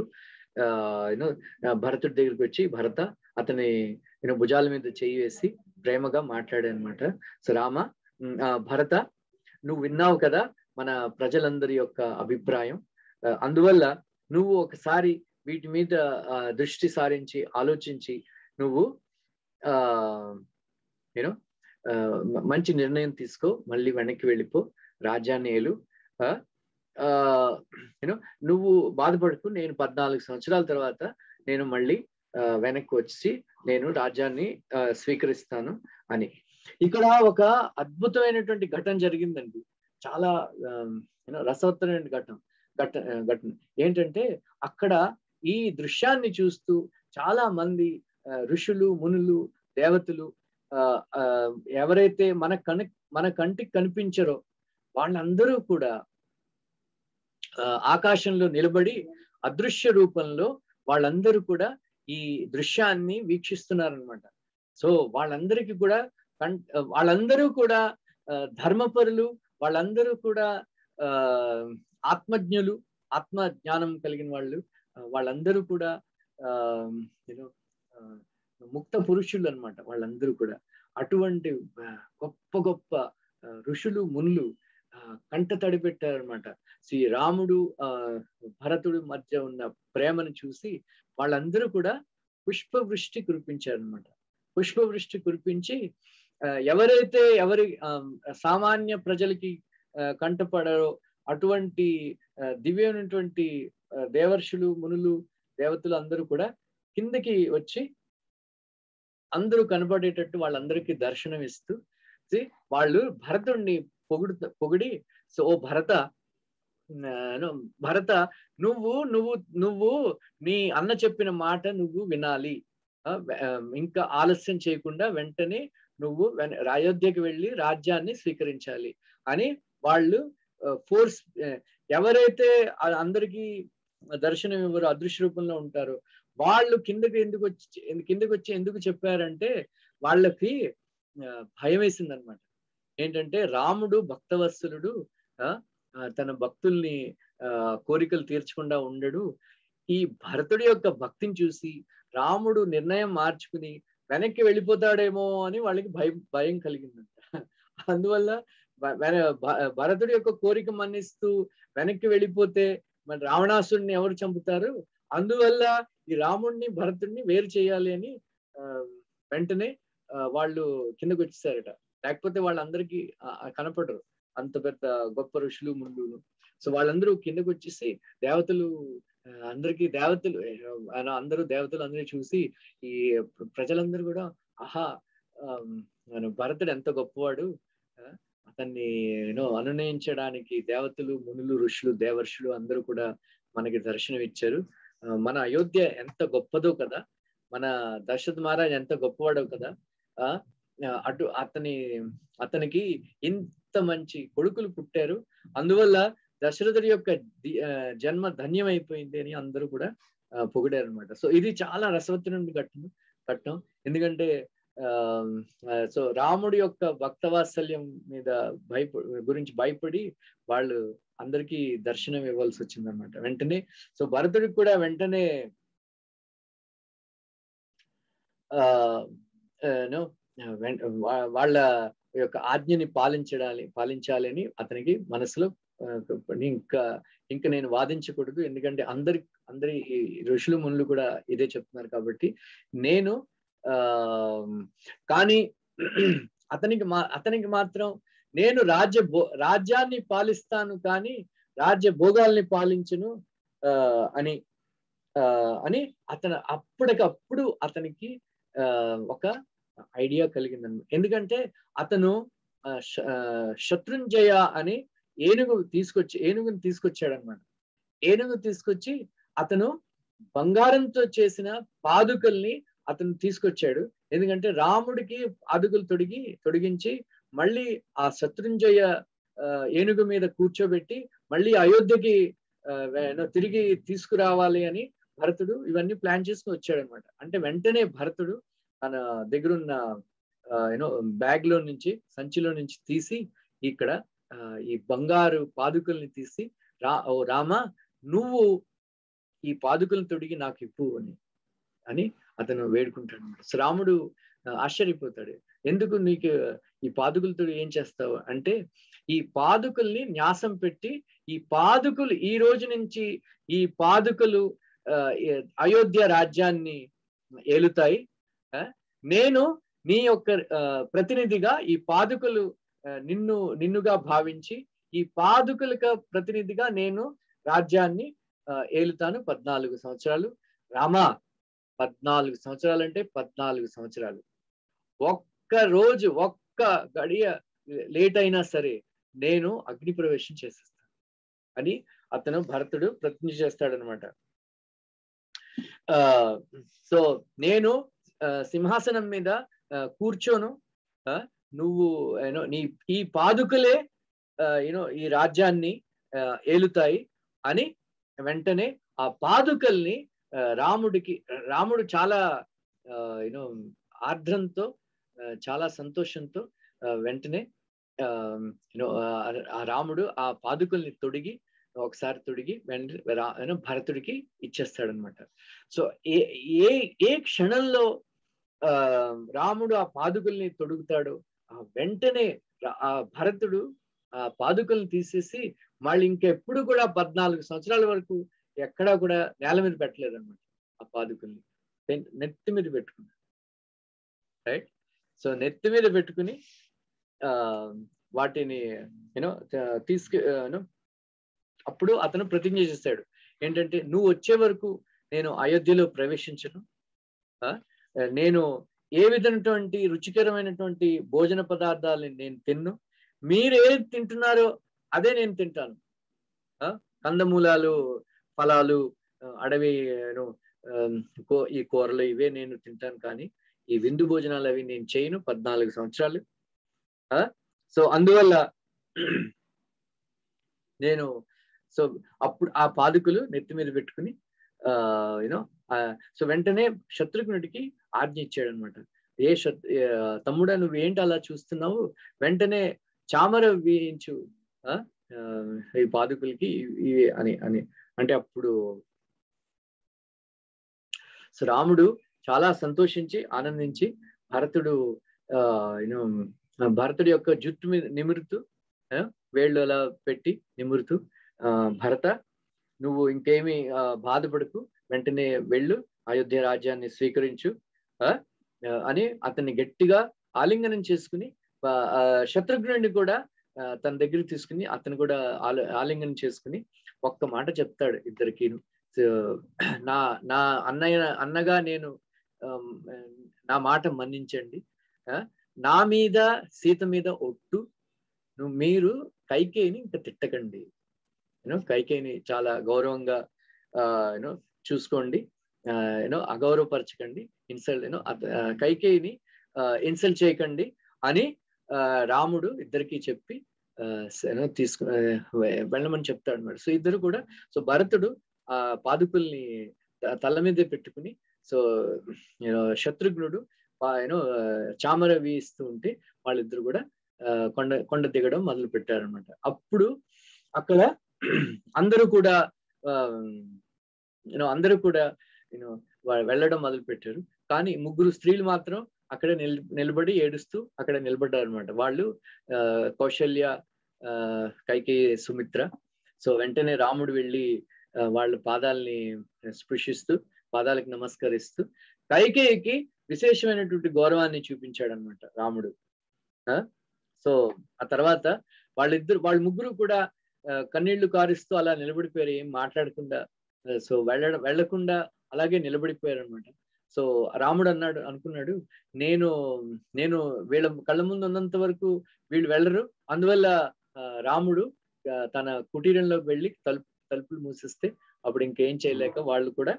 Speaker 1: భరతుడి దగ్గరికి వచ్చి, భరత అతని భుజాల మీద చేయి వేసి ప్రేమగా మాట్లాడాడనమాట. సో రామ, భరత నువ్వు విన్నావు కదా మన ప్రజలందరి యొక్క అభిప్రాయం, అందువల్ల నువ్వు ఒకసారి వీటి మీద దృష్టి సారించి ఆలోచించి నువ్వు మంచి నిర్ణయం తీసుకో, మళ్ళీ వెనక్కి వెళ్ళిపో, రాజ్యాన్ని ఏలు, నువ్వు బాధపడుకు, నేను 14 సంవత్సరాల తర్వాత నేను మళ్ళీ వెనక్కి వచ్చి నేను రాజ్యాన్ని స్వీకరిస్తాను అని. ఇక్కడ ఒక అద్భుతమైనటువంటి ఘటన జరిగిందండి, చాలా రసవత్తమైన ఘటన ఏంటంటే అక్కడ ఈ దృశ్యాన్ని చూస్తూ చాలా మంది ఋషులు, మునులు, దేవతలు, ఎవరైతే మన కంటికి కనిపించరో వాళ్ళందరూ కూడా ఆకాశంలో నిలబడి అదృశ్య రూపంలో వాళ్ళందరూ కూడా ఈ దృశ్యాన్ని వీక్షిస్తున్నారనమాట. సో వాళ్ళందరికీ కూడా వాళ్ళందరూ కూడా ధర్మపరులు, వాళ్ళందరూ కూడా ఆత్మజ్ఞులు, ఆత్మ జ్ఞానం కలిగిన వాళ్ళు, వాళ్ళందరూ కూడా ముక్త పురుషులు అన్నమాట వాళ్ళందరూ కూడా. అటువంటి గొప్ప గొప్ప ఋషులు మునులు కంట తడి పెట్టారనమాట. శ్రీ రాముడు భరతుడు మధ్య ఉన్న ప్రేమను చూసి వాళ్ళందరూ కూడా పుష్పవృష్టి కురిపించారనమాట. పుష్పవృష్టి కురిపించి ఎవరైతే ఎవరి సామాన్య ప్రజలకి కంటపడారో అటువంటి దివ్యమైనటువంటి దేవర్షులు మునులు దేవతలు అందరూ కూడా కిందకి వచ్చి అందరూ కనపడేటట్టు వాళ్ళందరికీ దర్శనం ఇస్తూ వాళ్ళు భరతుడిని పొగిడి, సో ఓ భరత నువ్వు నీ అన్న చెప్పిన మాట నువ్వు వినాలి, ఇంకా ఆలస్యం చేయకుండా వెంటనే నువ్వు అయోధ్యకి వెళ్ళి రాజ్యాన్ని స్వీకరించాలి అని వాళ్ళు ఫోర్స్, ఎవరైతే అందరికీ దర్శనం ఇవ్వరు అదృశ్య రూపంలో ఉంటారో వాళ్ళు కిందకి వచ్చి ఎందుకు చెప్పారంటే వాళ్ళకి భయం వేసింది అనమాట. ఏంటంటే రాముడు భక్తవత్సలుడు, తన భక్తుల్ని కోరికలు తీర్చకుండా ఉండడు. ఈ భరతుడి యొక్క భక్తిని చూసి రాముడు నిర్ణయం మార్చుకుని వెనక్కి వెళ్ళిపోతాడేమో అని వాళ్ళకి భయం కలిగిందంట. అందువల్ల భరతుడి యొక్క కోరిక మన్నిస్తూ వెనక్కి వెళ్ళిపోతే మరి రావణాసుడిని ఎవరు చంపుతారు, అందువల్ల ఈ రాముడిని భరతుడిని వేరు చేయాలి అని వెంటనే వాళ్ళు కిందకు వచ్చేసారట. లేకపోతే వాళ్ళందరికీ కనపడరు అంత పెద్ద గొప్ప ఋషులు మునులు. సో వాళ్ళందరూ కిందకు వచ్చేసి అందరూ దేవతలు అందరూ చూసి ఈ ప్రజలందరూ కూడా ఆహా భరతుడు ఎంత గొప్పవాడు, అతన్ని అనునయించడానికి దేవతలు మునులు ఋషులు దేవర్షులు అందరూ కూడా మనకి దర్శనం ఇచ్చారు. మన అయోధ్య ఎంత గొప్పదో కదా, మన దశరథ మహారాజ్ ఎంత గొప్పవాడో కదా, అతనికి ఇంత మంచి కొడుకులు పుట్టారు, అందువల్ల దశరథుడి యొక్క జన్మ ధన్యమైపోయింది అని అందరూ కూడా పొగిడారు అనమాట. సో ఇది చాలా రసవత్తరమైన ఘట్టం. ఎందుకంటే సో రాముడి యొక్క భక్తవాత్సల్యం మీద గురించి భయపడి వాళ్ళు అందరికీ దర్శనం ఇవ్వాల్సి వచ్చింది అనమాట వెంటనే. సో భరతుడికి కూడా వెంటనే వాళ్ళ యొక్క ఆజ్ఞని పాలించాలని అతనికి మనసులో ఇంకా నేను వాదించకూడదు, ఎందుకంటే అందరి ఋషులు మునులు కూడా ఇదే చెప్తున్నారు కాబట్టి నేను కానీ అతనికి మాత్రం నేను రాజ్యాన్ని పాలిస్తాను కానీ రాజ్య భోగాల్ని పాలించును అని అప్పటికప్పుడు అతనికి ఒక ఐడియా కలిగిందన్నమాట. ఎందుకంటే అతను శత్రుంజయ అని ఏనుగుని తీసుకొచ్చాడనమాట. ఏనుగు తీసుకొచ్చి అతను బంగారంతో చేసిన పాదుకల్ని అతను తీసుకొచ్చాడు. ఎందుకంటే రాముడికి పాదుకలు తొడిగించి మళ్ళీ ఆ శత్రుంజయ ఏనుగు మీద కూర్చోబెట్టి మళ్ళీ అయోధ్యకి తిరిగి తీసుకురావాలి అని భరతుడు ఇవన్నీ ప్లాన్ చేసుకుని వచ్చాడనమాట. అంటే వెంటనే భరతుడు తన దగ్గరున్న బ్యాగ్ లో నుంచి సంచిలో నుంచి తీసి ఇక్కడ ఈ బంగారు పాదుకల్ని తీసి రామ నువ్వు ఈ పాదుకలను తొడిగి నాకు ఇవ్వు అని అతను వేడుకుంటాడు అనమాట. రాముడు ఆశ్చర్యపోతాడు, ఎందుకు నీకు ఈ పాదుకలతో ఏం చేస్తావు అంటే, ఈ పాదుకల్ని న్యాసం పెట్టి ఈ పాదుకలు ఈ రోజు నుంచి ఈ పాదుకలు అయోధ్య రాజ్యాన్ని ఏలుతాయి, నేను నీ యొక్క ప్రతినిధిగా ఈ పాదుకలు నిన్నుగా భావించి ఈ పాదుకలకు ప్రతినిధిగా నేను రాజ్యాన్ని ఏలుతాను 14 సంవత్సరాలు. రామా 14 సంవత్సరాలు అంటే 14 సంవత్సరాలు, ఒక్క రోజు ఒక్క గడియ లేట్ అయినా సరే నేను అగ్ని ప్రవేశం చేసేస్తాను అని భరతుడు ప్రతిజ్ఞ చేస్తాడనమాట. సో నేను సింహాసనం మీద కూర్చోను, నువ్వు ఈ పాదుకలే ఈ రాజ్యాన్ని ఏలుతాయి అని వెంటనే ఆ పాదుకల్ని రాముడు చాలా ఆర్ద్రంతో చాలా సంతోషంతో వెంటనే ఆ రాముడు ఆ పాదుకల్ని ఒకసారి తొడిగి భరతుడికి ఇచ్చేస్తాడనమాట. సో ఏ క్షణంలో రాముడు ఆ పాదుకల్ని తొడుగుతాడో వెంటనే ఆ భరతుడు ఆ పాదుకల్ని తీసేసి మళ్ళీ ఇంకెప్పుడు కూడా 14 సంవత్సరాల వరకు ఎక్కడా కూడా నేల మీద పెట్టలేదు అనమాట. ఆ పాదుకల్ని నెత్తి మీద పెట్టుకున్నాడు. రైట్. సో నెత్తి మీద పెట్టుకుని వాటిని అప్పుడు అతను ప్రతిజ్ఞ చేశాడు ఏంటంటే, నువ్వు వచ్చే వరకు నేను అయోధ్యలో ప్రవేశించను, నేను ఏ విధమైనటువంటి రుచికరమైనటువంటి భోజన పదార్థాలని నేను తిన్ను, మీరు ఏది తింటున్నారో అదే నేను తింటాను. కందమూలాలు, ఫలాలు, అడవి ఈ కూరలు ఇవే నేను తింటాను, కానీ ఈ విందు భోజనాలు అవి నేను చేయను 14 సంవత్సరాలు. సో అందువల్ల నేను సో అప్పుడు ఆ పాదుకులు నెత్తి మీద పెట్టుకుని సో వెంటనే శత్రుఘ్నుడికి ఆజ్ఞ ఇచ్చాడు అనమాట. తమ్ముడా నువ్వు ఏంటి అలా చూస్తున్నావు, వెంటనే చామర వేయించు ఈ పాదుకులకి ఇవి అని అంటే అప్పుడు సో రాముడు చాలా సంతోషించి ఆనందించి భరతుడి యొక్క జుట్టు మీద నిమురుతూ వేళ్ళు అలా పెట్టి నిమురుతూ, భరత నువ్వు ఇంకేమి బాధపడకు, వెంటనే వెళ్ళు, అయోధ్య రాజ్యాన్ని స్వీకరించు అని అతన్ని గట్టిగా ఆలింగనం చేసుకుని శత్రుఘ్నుడిని కూడా తన దగ్గర తీసుకుని అతను కూడా ఆలింగనం చేసుకుని ఒక్క మాట చెప్తాడు ఇద్దరికి, నా అన్నగా నేను నా మాట మన్నించండి, నా మీద సీత మీద ఒట్టు, మీరు కైకేయిని ఇంకా తిట్టకండి, కైకేయిని చాలా గౌరవంగా చూసుకోండి, అగౌరవపరచకండి, ఇన్సల్ట్ కైకేయిని ఇన్సల్ట్ చేయకండి అని రాముడు ఇద్దరికి చెప్పి వెళ్ళమని చెప్తాడు అన్నమాట. సో ఇద్దరు కూడా సో భరతుడు ఆ పాదుకుల్ని తల మీదే పెట్టుకుని సో శత్రుఘ్నుడు చామర వీస్తూ ఉంటే వాళ్ళిద్దరు కూడా కొండ దిగడం మొదలు పెట్టారనమాట. అప్పుడు అక్కడ అందరూ కూడా వెళ్ళడం మొదలు పెట్టారు. కానీ 3 స్త్రీలు మాత్రం అక్కడే నిలబడి ఏడుస్తూ అక్కడ నిలబడ్డారు అనమాట. వాళ్ళు కౌశల్య, కైకేయి, సుమిత్ర. సో వెంటనే రాముడు వెళ్ళి వాళ్ళ పాదాలని స్పృశిస్తూ పాదాలకు నమస్కరిస్తూ కైకేయికి విశేషమైనటువంటి గౌరవాన్ని చూపించాడు అనమాట రాముడు. సో ఆ తర్వాత వాళ్ళు ముగ్గురు కూడా కన్నీళ్లు కారుస్తూ అలా నిలబడిపోయారు, ఏం మాట్లాడకుండా. సో వెళ్ళకుండా అలాగే నిలబడిపోయారు అనమాట. సో రాముడు అనుకున్నాడు, నేను వీళ్ళ కళ్ళ ముందు ఉన్నంత వరకు వీళ్ళు వెళ్ళరు, అందువల్ల రాముడు తన కుటీరంలోకి వెళ్ళి తలుపులు మూసిస్తే అప్పుడు ఇంకేం చేయలేక వాళ్ళు కూడా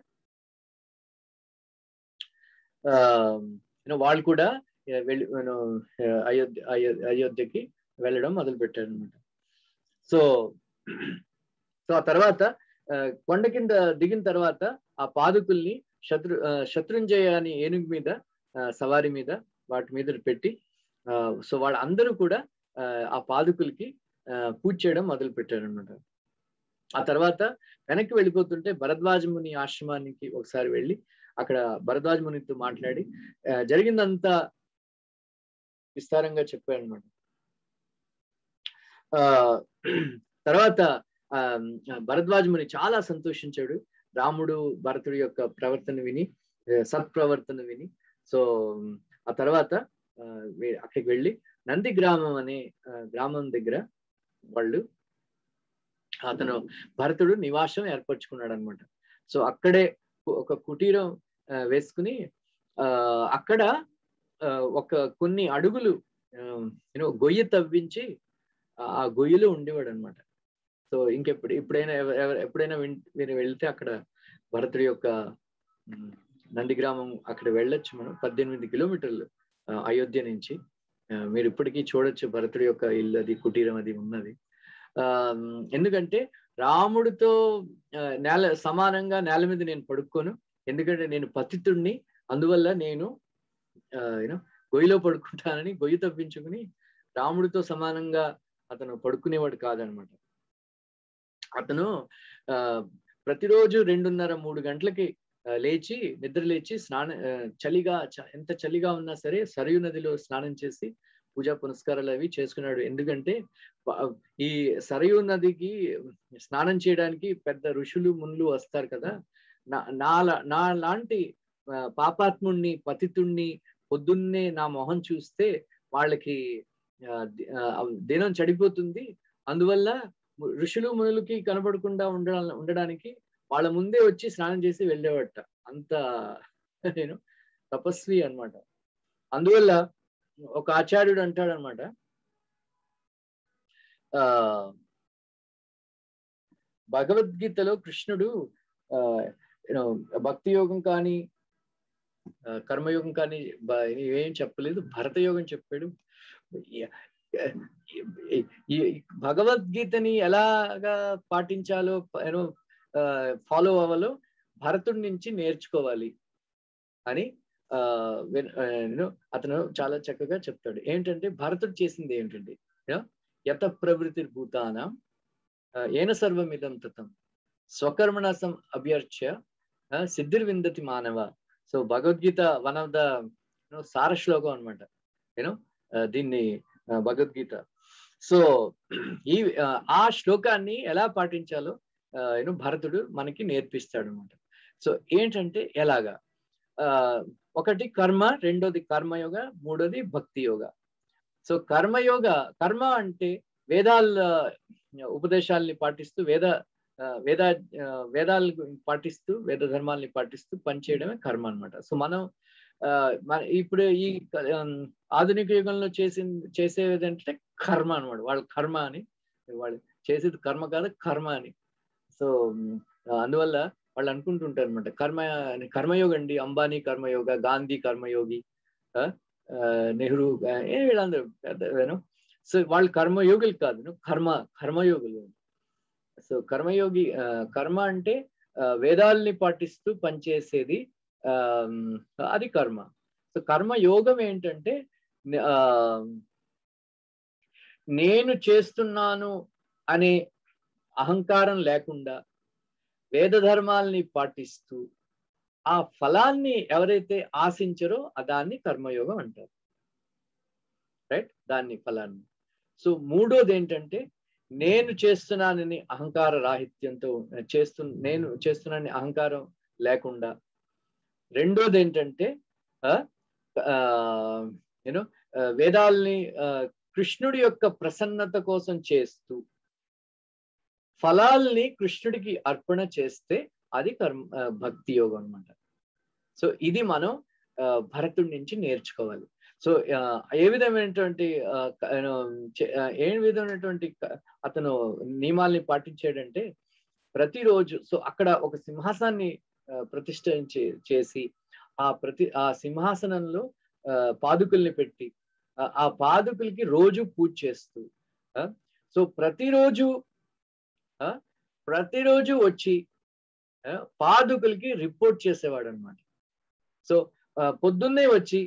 Speaker 1: వెళ్ళి అయోధ్యకి వెళ్ళడం మొదలు పెట్టారు అనమాట. సో ఆ తర్వాత కొండ కింద దిగిన తర్వాత ఆ పాదుకుల్ని శత్రుంజయ అని ఏనుగు మీద సవారి మీద వాటి మీద పెట్టి సో వాళ్ళందరూ కూడా ఆ పాదుకులకి పూజ చేయడం మొదలు పెట్టారు అనమాట. ఆ తర్వాత వెనక్కి వెళ్ళిపోతుంటే భరద్వాజ ముని ఆశ్రమానికి ఒకసారి వెళ్ళి అక్కడ భరద్వాజ మునితో మాట్లాడి జరిగిందంతా విస్తారంగా చెప్పారు అనమాట. తర్వాత భరద్వాజ ముని చాలా సంతోషించాడు రాముడు భరతుడి యొక్క ప్రవర్తన విని, సత్ప్రవర్తన విని. సో ఆ తర్వాత అక్కడికి వెళ్ళి నంది గ్రామం అనే గ్రామం దగ్గర అతను భరతుడు నివాసం ఏర్పరచుకున్నాడు అనమాట. సో అక్కడే ఒక కుటీరం వేసుకుని అక్కడ కొన్ని అడుగులు గొయ్యి తవ్వించి ఆ గొయ్యిలో ఉండేవాడు అనమాట. సో ఎప్పుడైనా మీరు వెళ్తే అక్కడ భరతుడి యొక్క నందిగ్రామం అక్కడ వెళ్ళొచ్చు మనం. 18 కిలోమీటర్లు అయోధ్య నుంచి. మీరు ఇప్పటికీ చూడొచ్చు భరతుడి యొక్క ఇల్లు, అది కుటీరం అది ఉన్నది. ఎందుకంటే రాముడితో సమానంగా నేల మీద నేను పడుకోను, ఎందుకంటే నేను పతితుడిని, అందువల్ల నేను గొయ్యిలో పడుకుంటానని గొయ్యి తప్పించుకుని రాముడితో సమానంగా అతను పడుకునేవాడు కాదనమాట. అతను ప్రతిరోజు 2:30-3 గంటలకి లేచి నిద్ర లేచి చలిగా ఎంత చలిగా ఉన్నా సరే సరయూ నదిలో స్నానం చేసి పూజా పునస్కారాలు అవి చేసుకున్నాడు. ఎందుకంటే ఈ సరయూ నదికి స్నానం చేయడానికి పెద్ద ఋషులు మునులు వస్తారు కదా. నా లాంటి పాపాత్ముణ్ణి పతితుణ్ణి పొద్దున్నే నా మొహం చూస్తే వాళ్ళకి దినం చెడిపోతుంది. అందువల్ల ఋషులు మునులకి కనబడకుండా ఉండడానికి వాళ్ళ ముందే వచ్చి స్నానం చేసి వెళ్ళేవాట. అంత తపస్వి అన్నమాట. అందువల్ల ఒక ఆచార్యుడు అంటాడనమాట, భగవద్గీతలో కృష్ణుడు భక్తి యోగం కానీ కర్మయోగం కానీ ఏం చెప్పలేదు, భరత యోగం చెప్పాడు. భగవద్గీతని ఎలాగా పాటించాలో ఫాలో అవ్వాలో భరతుడి నుంచి నేర్చుకోవాలి అని అతను చాలా చక్కగా చెప్తాడు. ఏంటంటే భరతుడు చేసింది ఏంటంటే యత ప్రవృత్తి భూతానాం ఏన సర్వమిదం తతం స్వకర్మణసం అభ్యర్చ్య సిద్ధిర్విందతి మానవ. So Bhagavad Gita one of the సార శ్లోకం అనమాట దీన్ని భగవద్గీత. సో ఆ శ్లోకాన్ని ఎలా పాటించాలో భరతుడు మనకి నేర్పిస్తాడు అనమాట. సో ఏంటంటే ఎలాగా, ఒకటి కర్మ, రెండోది కర్మయోగ, మూడోది భక్తి యోగ. సో కర్మ అంటే వేదాల ఉపదేశాలని పాటిస్తూ వేదాలు పాటిస్తూ వేద ధర్మాలని పాటిస్తూ పనిచేయడమే కర్మ అనమాట. సో మనం ఇప్పుడు ఈ ఆధునిక యుగంలో చేసేది ఏంటంటే కర్మ అనమాట. వాళ్ళు కర్మ అని, వాళ్ళు చేసేది కర్మ కాదు కర్మ అని. సో అందువల్ల వాళ్ళు అనుకుంటుంటారు అనమాట కర్మయోగ అండి, అంబానీ కర్మయోగ, గాంధీ కర్మయోగి, నెహ్రూ వీళ్ళందరూ పెద్ద సో వాళ్ళు కర్మయోగులు కాదు, కర్మయోగులు. సో కర్మ అంటే వేదాలని పాటిస్తూ పనిచేసేది, అది కర్మ. సో కర్మయోగం ఏంటంటే నేను చేస్తున్నాను అనే అహంకారం లేకుండా వేద ధర్మాలని పాటిస్తూ ఆ ఫలాన్ని ఎవరైతే ఆశించరో దాన్ని కర్మయోగం అంటారు, రైట్? దాన్ని ఫలాన్ని. సో మూడోది ఏంటంటే నేను చేస్తున్నానని అహంకార రాహిత్యంతో నేను చేస్తున్నానని అహంకారం లేకుండా. రెండోది ఏంటంటే వేదాల్ని కృష్ణుడి యొక్క ప్రసన్నత కోసం చేస్తూ ఫలాల్ని కృష్ణుడికి అర్పణ చేస్తే అది భక్తి యోగం అన్నమాట. సో ఇది మనం భరతుడి నుంచి నేర్చుకోవాలి. సో ఏ విధమైనటువంటి అతను నియమాల్ని పాటించాడంటే ప్రతిరోజు సో అక్కడ ఒక సింహాసాన్ని ప్రతిష్ఠ చేసి ఆ సింహాసనంలో పాదుకుల్ని పెట్టి ఆ పాదుకులకి రోజు పూజ చేస్తూ సో ప్రతిరోజు వచ్చి పాదుకులకి రిపోర్ట్ చేసేవాడు అనమాట. సో పొద్దున్నే వచ్చి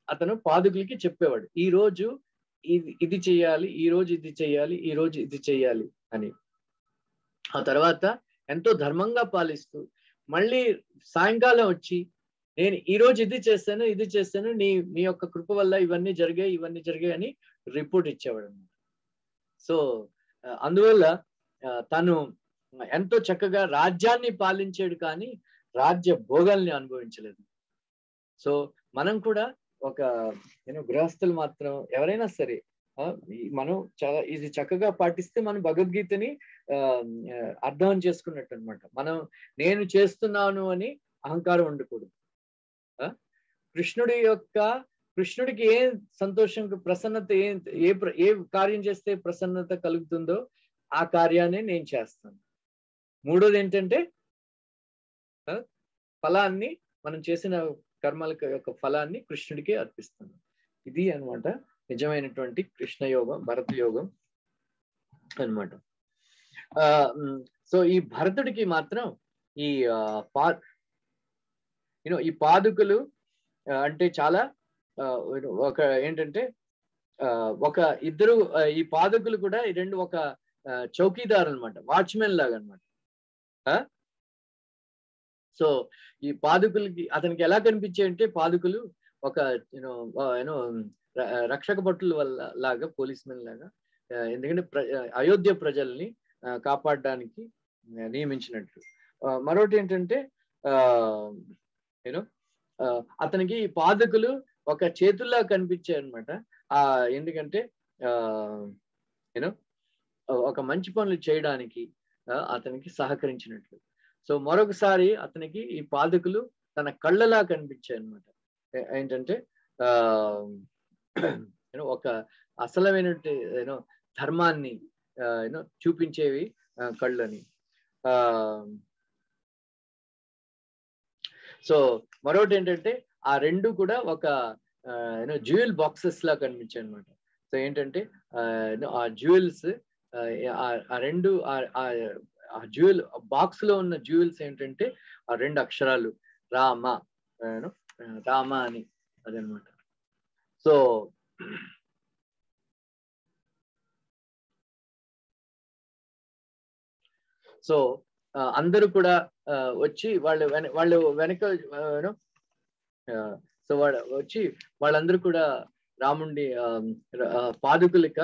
Speaker 1: అతను పాదుకులకి చెప్పేవాడు, ఈ రోజు ఇది చెయ్యాలి, ఈ రోజు ఇది చెయ్యాలి, ఈ రోజు ఇది చెయ్యాలి అని. ఆ తర్వాత ఎంతో ధర్మంగా పాలిస్తూ మళ్ళీ సాయంకాలం వచ్చి నేను ఈ రోజు ఇది చేస్తాను నీ యొక్క కృప వల్ల ఇవన్నీ జరిగాయి అని రిపోర్ట్ ఇచ్చేవాడు అనమాట. సో అందువల్ల తను ఎంతో చక్కగా రాజ్యాన్ని పాలించాడు కానీ రాజ్య భోగాల్ని అనుభవించలేదు. సో మనం కూడా ఒక గృహస్థులు మాత్రం ఎవరైనా సరే మనం చాలా ఇది చక్కగా పాటిస్తే మనం భగవద్గీతని అర్థం చేసుకున్నట్టు అనమాట. మనం నేను చేస్తున్నాను అని అహంకారం ఉండకూడదు. కృష్ణుడికి ఏ సంతోషం ప్రసన్నత ఏ కార్యం చేస్తే ప్రసన్నత కలుగుతుందో ఆ కార్యాన్ని నేను చేస్తాను. మూడోది ఏంటంటే ఫలాన్ని మనం చేసిన కర్మల యొక్క ఫలాన్ని కృష్ణుడికి అర్పిస్తాను. ఇది అన్నమాట నిజమైనటువంటి కృష్ణ యోగం, భరత యోగం అన్నమాట. సో ఈ భరతుడికి మాత్రం ఈ పాదుకులు అంటే చాలా ఒక ఏంటంటే ఒక ఇద్దరు ఈ పాదుకులు కూడా రెండు ఒక చౌకీదారు అనమాట, వాచ్మెన్ లాగా అనమాట. సో ఈ పాదుకులకి అతనికి ఎలా కనిపించాయంటే పాదుకులు ఒక యూనో రక్షక భటుల వల్ల లాగా, పోలీస్ మెన్ లాగా, ఎందుకంటే అయోధ్య ప్రజల్ని కాపాడడానికి నియమించినట్లు. మరొకటి ఏంటంటే యూనో అతనికి పాదుకులు ఒక చేతుల్లా కనిపించాయి అనమాట. ఎందుకంటే యూనో ఒక మంచి పనులు చేయడానికి అతనికి సహకరించినట్లు. సో మరొకసారి అతనికి ఈ పాదుకులు తన కళ్ళలా కనిపించాయి అనమాట. ఏంటంటే ఒక అసలమైన ధర్మాన్ని చూపించేవి కళ్ళని. సో మరొకటి ఏంటంటే ఆ రెండు కూడా ఒక జ్యువెల్ బాక్సెస్ లా కనిపించాయి అనమాట. సో ఏంటంటే ఆ జ్యువెల్స్ ఆ రెండు ఆ జ్యువెల్ బాక్స్ లో ఉన్న జ్యువెల్స్ ఏంటంటే ఆ రెండు అక్షరాలు రామ, రామ అని, అదనమాట. సో సో అందరూ కూడా వచ్చి వాళ్ళు వెనక సో వచ్చి వాళ్ళందరూ కూడా రాముడి పాదుకులిక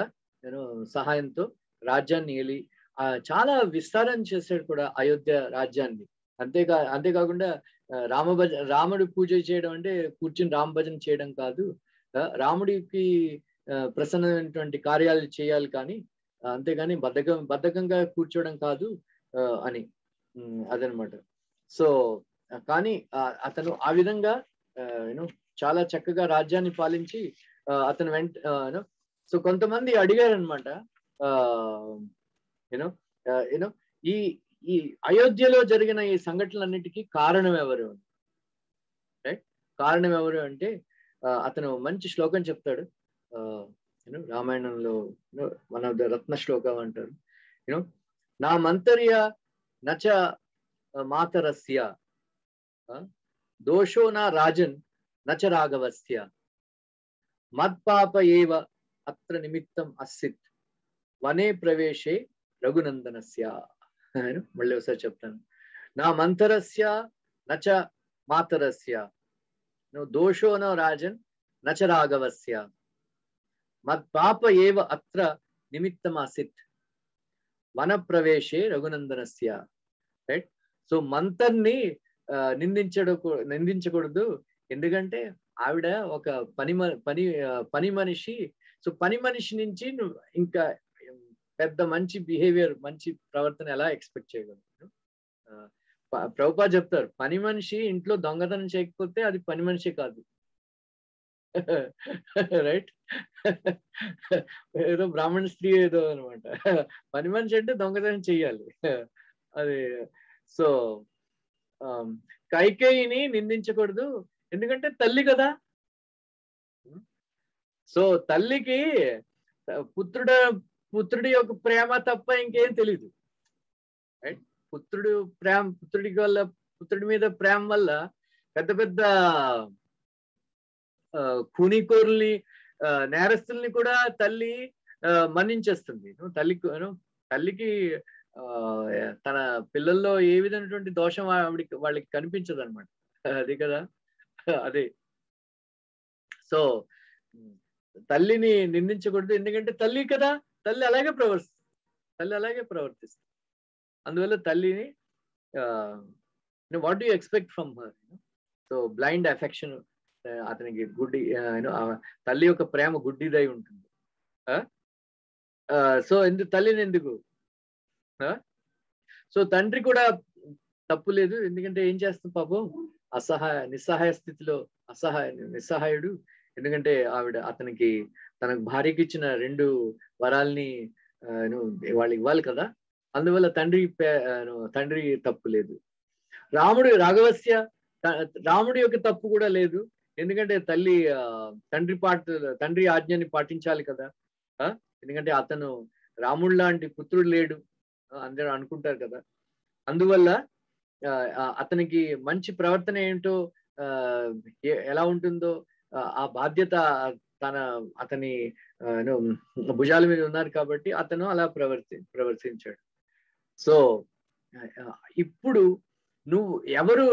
Speaker 1: సహాయంతో రాజ్యాన్ని ఏలి చాలా విస్తారం చేశాడు కూడా అయోధ్య రాజ్యాన్ని. అంతేకాకుండా రాముడి పూజ చేయడం అంటే కూర్చుని రామ భజన చేయడం కాదు, రాముడికి ప్రసన్నమైనటువంటి కార్యాలు చేయాలి, కానీ అంతేగాని బద్ధకంగా కూర్చోవడం కాదు అని అదనమాట. సో కానీ అతను ఆ విధంగా చాలా చక్కగా రాజ్యాన్ని పాలించి అతను సో కొంతమంది అడిగారు అనమాట, ఈ అయోధ్యలో జరిగిన ఈ సంఘటనలన్నిటికీ కారణం ఎవరు, రైట్? కారణం ఎవరు అంటే అతను మంచి శ్లోకం చెప్తాడు రామాయణంలో, వన్ ఆఫ్ ద రత్న శ్లోకం అంటారు. నా మంతర్య నచ మాతరస్య దోషో నా రాజన్ నచ రాఘవస్య మత్పాప ఏవ అత్ర నిమిత్తం అస్సిత్ వనే ప్రవేశే రఘునందనస్య. మళ్ళీ ఒకసారి చెప్తాను. నా మంతరస్య నచ మాతరస్య దోషో నా రాజన్ నచ రాఘవస్య మత్పాప ఏవ అత్ర నిమిత్తం అసిత్ వన ప్రవేశే రఘునందనస్య. రైట్? సో మంతర్ని నిందించకూడదు, ఎందుకంటే ఆవిడ ఒక పని మనిషి. సో పని మనిషి నుంచి నువ్వు ఇంకా పెద్ద మంచి బిహేవియర్, మంచి ప్రవర్తన ఎలా ఎక్స్పెక్ట్ చేయగలరు? ప్రభుపా చెప్తారు, పని మనిషి ఇంట్లో దొంగతనం చేయకపోతే అది పని మనిషి కాదు, రైట్? ఏదో బ్రాహ్మణ స్త్రీ ఏదో అనమాట. పని మనిషి అంటే దొంగతనం చెయ్యాలి అది. సో కైకేయిని నిందించకూడదు, ఎందుకంటే తల్లి కదా. సో తల్లికి పుత్రుడి యొక్క ప్రేమ తప్ప ఇంకేం తెలీదు, రైట్? పుత్రుడి మీద ప్రేమ వల్ల పెద్ద పెద్ద కూనీకోరుల్ని, నేరస్తుల్ని కూడా తల్లి మన్నించేస్తుంది. తల్లికి తన పిల్లల్లో ఏ విధమైనటువంటి దోషం వాళ్ళకి కనిపించదు అనమాట, అది కదా అదే. సో తల్లిని నిందించకూడదు, ఎందుకంటే తల్లి కదా, తల్లి అలాగే ప్రవర్తిస్తుంది. అందువల్ల తల్లిని what do you expect from her? So blind affection, అతనికి గుడ్డి తల్లి యొక్క ప్రేమ గుడ్డిదై ఉంటుంది. సో తల్లిని ఎందుకు? సో తండ్రి కూడా తప్పు లేదు, ఎందుకంటే ఏం చేస్తాం పాపం, నిస్సహాయ స్థితిలో నిస్సహాయుడు. ఎందుకంటే ఆవిడ తనకు భార్యకి ఇచ్చిన 2 వరాల్ని వాళ్ళు ఇవ్వాలి కదా, అందువల్ల తండ్రి తప్పు లేదు. రాముడి యొక్క తప్పు కూడా లేదు, ఎందుకంటే తండ్రి ఆజ్ఞని పాటించాలి కదా. ఎందుకంటే అతను రాముడు లాంటి పుత్రుడు లేడు అందరూ అనుకుంటారు కదా. అందువల్ల అతనికి మంచి ప్రవర్తన ఏంటో, ఎలా ఉంటుందో ఆ బాధ్యత అతని భుజాల మీద ఉన్నారు కాబట్టి అతను అలా ప్రవర్తించాడు. సో ఇప్పుడు నువ్వు ఎవరు,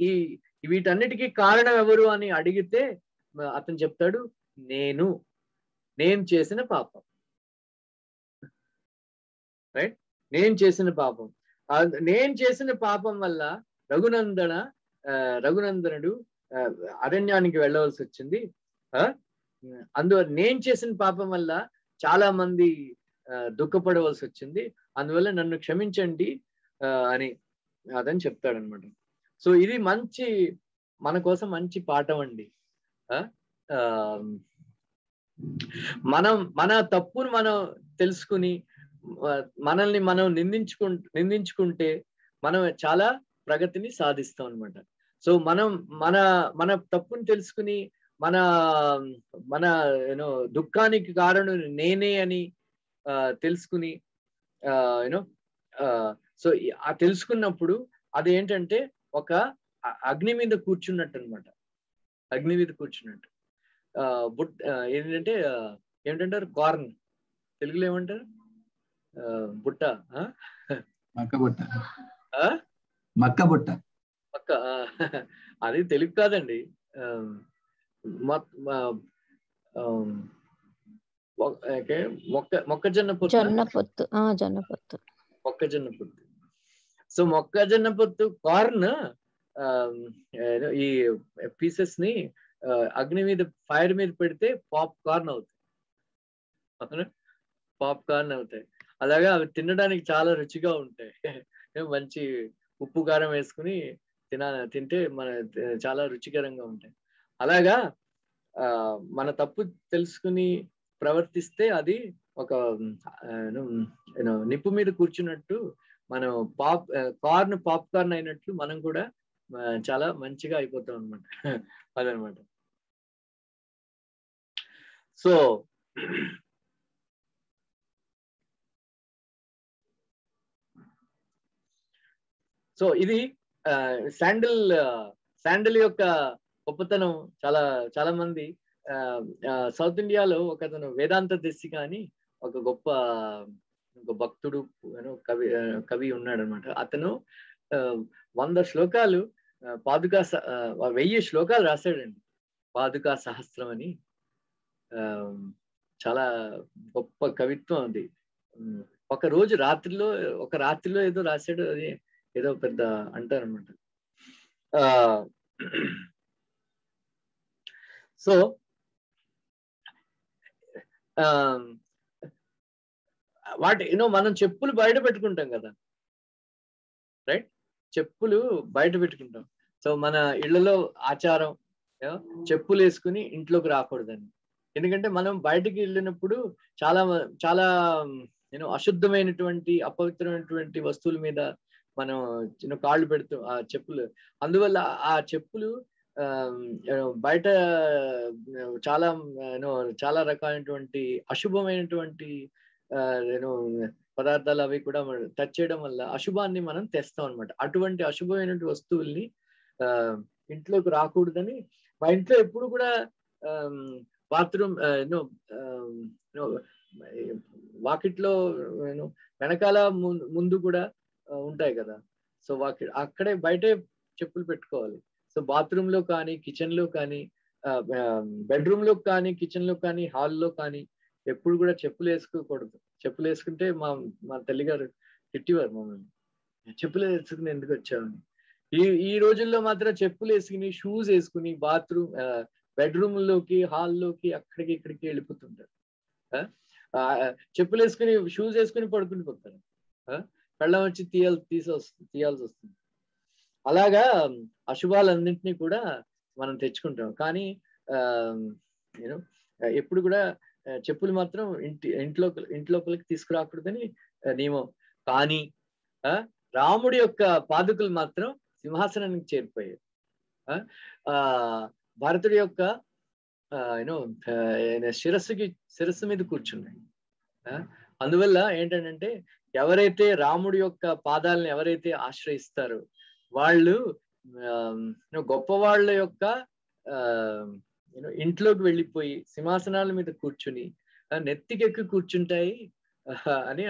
Speaker 1: ఈ వీటన్నిటికీ కారణం ఎవరు అని అడిగితే అతను చెప్తాడు, నేను చేసిన పాపం. రైట్, నేను చేసిన పాపం. నేను చేసిన పాపం వల్ల రఘునందనుడు అరణ్యానికి వెళ్ళవలసి వచ్చింది. అందువల్ల నేను చేసిన పాపం వల్ల చాలా మంది దుఃఖపడవలసి వచ్చింది. అందువల్ల నన్ను క్షమించండి అని అదని చెప్తాడనమాట. సో ఇది మన కోసం మంచి పాఠం అండి. మన తప్పును మనం తెలుసుకుని మనల్ని మనం నిందించుకుంటే మనం చాలా ప్రగతిని సాధిస్తాం అనమాట. సో మనం మన తప్పుని తెలుసుకుని మన దుఃఖానికి కారణం నేనే అని తెలుసుకుని సో ఆ తెలుసుకున్నప్పుడు అదేంటంటే ఒక అగ్ని మీద కూర్చున్నట్టు అనమాట. అగ్ని మీద కూర్చున్నట్టు. ఏమిటంటారు కార్న్, తెలుగులో ఏమంటారు? బుట్ట,
Speaker 3: మక్క.
Speaker 1: అది తెలుగు కాదండి. మొక్కజొన్న పొత్తు. మొక్కజొన్న పొత్తు. సో మొక్కజొన్న పొత్తు కార్న్ ఈ పీసెస్ ని అగ్ని మీద ఫైర్ మీద పెడితే పాప్కార్న్ అవుతాయి. అలాగా అవి తినడానికి చాలా రుచిగా ఉంటాయి. మంచి ఉప్పు కారం వేసుకుని తింటే చాలా రుచికరంగా ఉంటాయి. అలాగా మన తప్పు తెలుసుకుని ప్రవర్తిస్తే అది ఒక నిప్పు మీద కూర్చున్నట్టు, మనం పాప్కార్న్ అయినట్లు మనం కూడా చాలా మంచిగా అయిపోతాం అనమాట. అదనమాట. సో ఇది శాండిల్ యొక్క గొప్పతనం. చాలా మంది సౌత్ ఇండియాలో ఒకతను వేదాంత దర్శి కానీ ఒక గొప్ప భక్తుడు కవి ఉన్నాడు అనమాట. అతను 100 శ్లోకాలు 1000 శ్లోకాలు రాశాడండి. పాదుకా సహస్రం అని. చాలా గొప్ప కవిత్వం అది. ఒక రాత్రిలో ఏదో రాశాడు. అది ఏదో పెద్ద అంటారనమాట. సో మనం చెప్పులు బయట పెట్టుకుంటాం కదా, రైట్? చెప్పులు బయట పెట్టుకుంటాం. సో మన ఇళ్లలో ఆచారం చెప్పులు వేసుకుని ఇంట్లోకి రాకూడదని. ఎందుకంటే మనం బయటికి వెళ్ళినప్పుడు చాలా చాలా అశుద్ధమైనటువంటి అపవిత్రమైనటువంటి వస్తువుల మీద మనం కాళ్ళు పెడుతూ ఆ చెప్పులు, అందువల్ల ఆ చెప్పులు బయట చాలా రకాలైనటువంటి అశుభమైనటువంటి పదార్థాలు అవి కూడా టచ్ చేయడం వల్ల అశుభాన్ని మనం తెస్తాం అనమాట. అటువంటి అశుభమైనటువంటి వస్తువుల్ని ఇంట్లోకి రాకూడదని మా ఇంట్లో ఎప్పుడు కూడా బాత్రూమ్ వాకిట్లో వెనకాల ముందు కూడా ఉంటాయి కదా. సో అక్కడే బయటే చెప్పులు పెట్టుకోవాలి. సో బాత్రూమ్ లో కానీ, కిచెన్ లో కానీ, బెడ్రూమ్ లో కానీ, కిచెన్ లో కానీ, హాల్లో కానీ ఎప్పుడు కూడా చెప్పులు వేసుకోకూడదు. చెప్పులు వేసుకుంటే మా తల్లిగారు తిట్టివారు మమ్మల్ని, చెప్పులు వేసుకుని ఎందుకు వచ్చామని. ఈ రోజుల్లో మాత్రం చెప్పులు వేసుకుని షూస్ వేసుకుని బెడ్రూమ్ లోకి, హాల్లోకి అక్కడికి ఇక్కడికి వెళ్ళిపోతుంటారు. చెప్పులు వేసుకుని షూస్ వేసుకుని పడుకుని పోతారు. పెళ్ళం వచ్చి తీయాల్సి వస్తుంది. అలాగా అశుభాలన్నింటినీ కూడా మనం తెచ్చుకుంటాం. కానీ ఎప్పుడు కూడా చెప్పులు మాత్రం ఇంట్లోపలికి తీసుకురాకూడదని నియమం. కానీ రాముడి యొక్క పాదుకలు మాత్రం సింహాసనానికి చేరిపోయాయి. భరతుడి యొక్క శిరస్సు మీద కూర్చున్నాయి. అందువల్ల ఏంటంటే ఎవరైతే రాముడి యొక్క పాదాలను ఎవరైతే ఆశ్రయిస్తారో వాళ్ళు గొప్ప వాళ్ళ యొక్క ఇంట్లోకి వెళ్ళిపోయి సింహాసనాల మీద కూర్చుని నెత్తికెక్కి కూర్చుంటాయి అని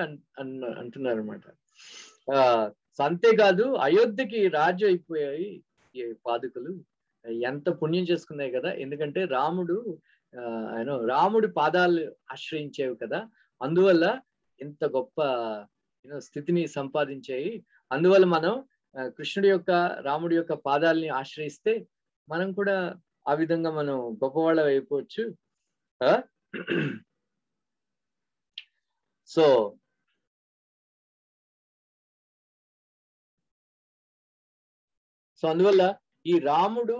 Speaker 1: అంటున్నారు అనమాట. సో అంతేకాదు అయోధ్యకి రాజు అయిపోయాయి ఈ పాదుకలు. ఎంత పుణ్యం చేసుకున్నాయి కదా, ఎందుకంటే రాముడి పాదాలు ఆశ్రయించేవి కదా, అందువల్ల ఇంత గొప్ప స్థితిని సంపాదించాయి. అందువల్ల మనం కృష్ణుడి యొక్క రాముడి యొక్క పాదాలని ఆశ్రయిస్తే మనం కూడా ఆ విధంగా మనం గొప్పవాళ్ళం అయిపోవచ్చు. సో అందువల్ల ఈ రాముడు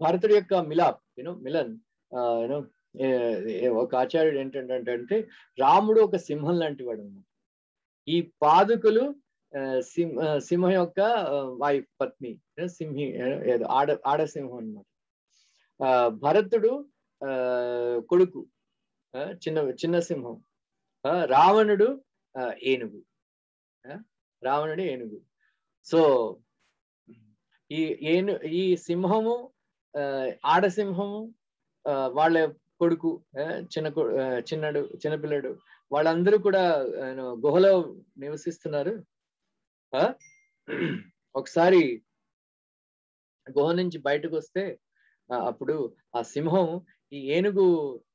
Speaker 1: భరతుడి యొక్క మిలన్ ఒక ఆచార్యుడు ఏంటంటే రాముడు ఒక సింహం లాంటి వాడు అన్నమాట. ఈ పాదుకలు సింహం యొక్క వైఫ్ పత్ని, సింహి ఆడసింహం అన్నమాట. భరతుడు కొడుకు చిన్న సింహం. రావణుడు ఏనుగు. సో ఈ సింహము ఆడసింహము వాళ్ళ కొడుకు చిన్నపిల్లడు వాళ్ళందరూ కూడా గుహలో నివసిస్తున్నారు. ఒకసారి గుహ నుంచి బయటకు వస్తే అప్పుడు ఆ సింహం ఈ ఏనుగు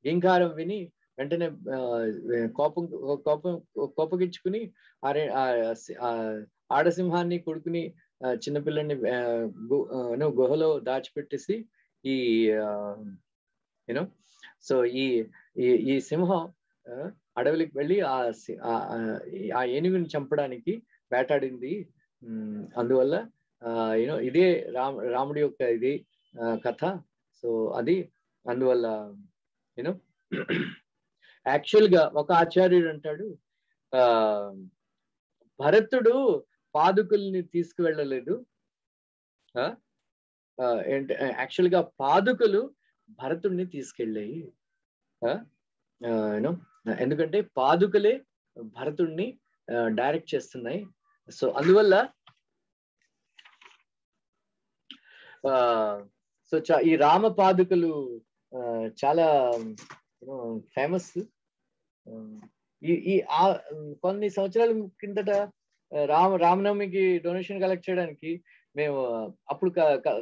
Speaker 1: గింకారం విని వెంటనే కోపగించుకుని ఆడసింహాన్ని కొడుకుని చిన్నపిల్లని గుహలో దాచిపెట్టేసి సో ఈ సింహం అడవికి వెళ్ళి ఆ ఏనుగుని చంపడానికి వేటాడింది. అందువల్ల ఇదే రాముడి యొక్క ఇది కథ. సో అది అందువల్ల యాక్చువల్ గా ఒక ఆచార్యుడు అంటాడు, భరతుడు పాదుకుల్ని తీసుకువెళ్ళలేదు. యాక్చువల్ గా పాదుకలు భరతుడిని తీసుకెళ్ళాయి. ఎందుకంటే పాదుకలే భరతుడిని డైరెక్ట్ చేస్తున్నాయి. సో అందువల్ల ఈ రామ పాదుకలు చాలా ఫేమస్. ఈ కొన్ని సంవత్సరాల కిందట రామనవమికి డొనేషన్ కలెక్ట్ చేయడానికి మేము అప్పుడు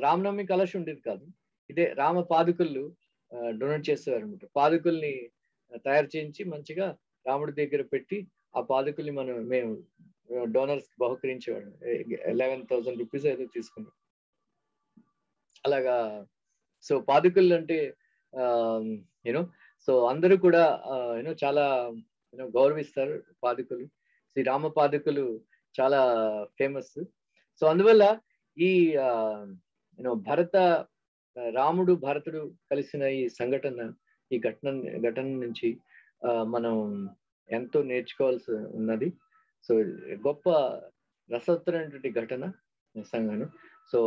Speaker 1: రామనవమి కలశ ఉండేది కాదు, ఇదే రామ పాదుకలు డొనేట్ చేసేవారు అనమాట. పాదుకల్ని తయారు చేయించి మంచిగా రాముడి దగ్గర పెట్టి ఆ పాదుకల్ని మేము డోనర్స్ బహుకరించేవాడు. 11,000 రూపీస్ ఏదో తీసుకున్నాం అలాగా. సో పాదుకలు అంటే సో అందరూ కూడా చాలా గౌరవిస్తారు పాదుకలు. శ్రీరామ పాదుకలు చాలా ఫేమస్. సో అందువల్ల ఈ భరతుడు కలిసిన ఈ సంఘటన, ఈ ఘటన నుంచి మనం ఎంతో నేర్చుకోవాల్సి ఉన్నది. సో గొప్ప రసవత్తరైనటువంటి ఘటన సంఘటన. సో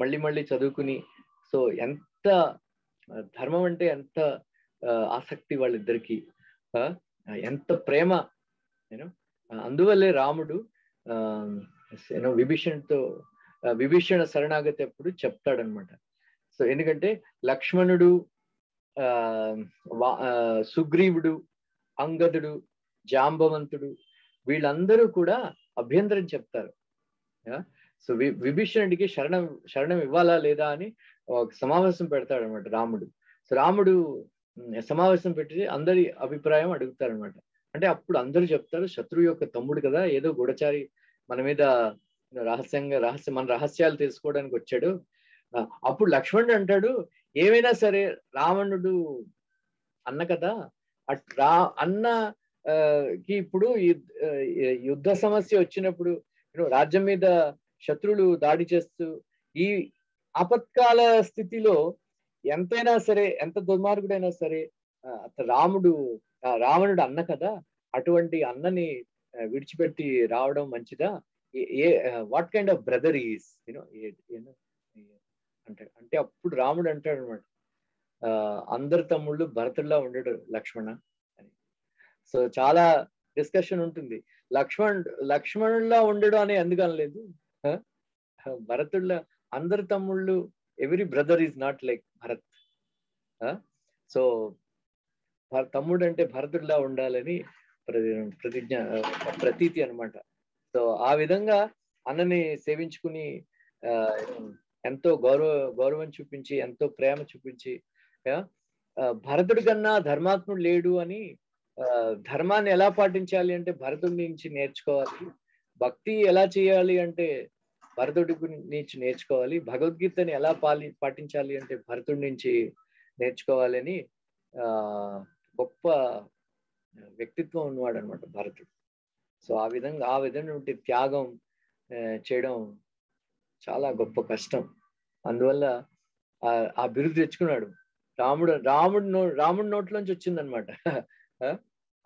Speaker 1: మళ్ళీ చదువుకుని, సో ఎంత ధర్మం అంటే ఎంత ఆసక్తి వాళ్ళిద్దరికి, ఎంత ప్రేమ. అందువల్లే రాముడు విభీషణ శరణాగతి అప్పుడు చెప్తాడనమాట. సో ఎందుకంటే లక్ష్మణుడు, సుగ్రీవుడు, అంగదుడు, జాంబవంతుడు వీళ్ళందరూ కూడా అభ్యంతరం చెప్తారు. సో విభీషణుడికి శరణం ఇవ్వాలా లేదా అని ఒక సమావేశం పెడతాడు అనమాట రాముడు. సో రాముడు సమావేశం పెట్టి అందరి అభిప్రాయం అడుగుతారనమాట. అంటే అప్పుడు అందరూ చెప్తారు, శత్రువు యొక్క తమ్ముడు కదా, ఏదో గూఢచారి మన మీద మన రహస్యాలు తెలుసుకోవడానికి వచ్చాడు. అప్పుడు లక్ష్మణుడు అంటాడు, ఏమైనా సరే రావణుడు అన్న కదా, అన్నకి ఇప్పుడు యుద్ధ సమస్య వచ్చినప్పుడు రాజ్యం మీద శత్రువులు దాడి చేస్తూ ఈ ఆపత్కాల స్థితిలో ఎంతైనా సరే, ఎంత దుర్మార్గుడైనా సరే రావణుడు అన్న కదా, అటువంటి అన్నని విడిచిపెట్టి రావడం మంచిదా? What kind of brother is అంటే అప్పుడు రాముడు అంటాడు అనమాట, అందరు తమ్ముళ్ళు భరతుల్లా ఉండడు లక్ష్మణ అని. సో చాలా డిస్కషన్ ఉంటుంది. లక్ష్మణుల్లా ఉండడు అని ఎందుకు అనలేదు, భరతుల్లా అందరు తమ్ముళ్ళు, every brother is not like Bharat. So తమ్ముడు అంటే భరతుడిలా ఉండాలని ప్రతీతి అనమాట. సో ఆ విధంగా అన్నని సేవించుకుని ఎంతో గౌరవం చూపించి, ఎంతో ప్రేమ చూపించి, భరతుడి కన్నా ధర్మాత్ముడు లేడు అని, ధర్మాన్ని ఎలా పాటించాలి అంటే భరతుడి నుంచి నేర్చుకోవాలి, భక్తి ఎలా చేయాలి అంటే భరతుడి నుంచి నేర్చుకోవాలి, భగవద్గీతని ఎలా పాటించాలి అంటే భరతుడి నుంచి నేర్చుకోవాలని గొప్ప వ్యక్తిత్వం ఉన్నవాడు అనమాట భరతుడు. సో ఆ విధంగా త్యాగం చేయడం చాలా గొప్ప కష్టం. అందువల్ల ఆ బిరుదు తెచ్చుకున్నాడు. రాముడి నోట్లోంచి వచ్చిందనమాట.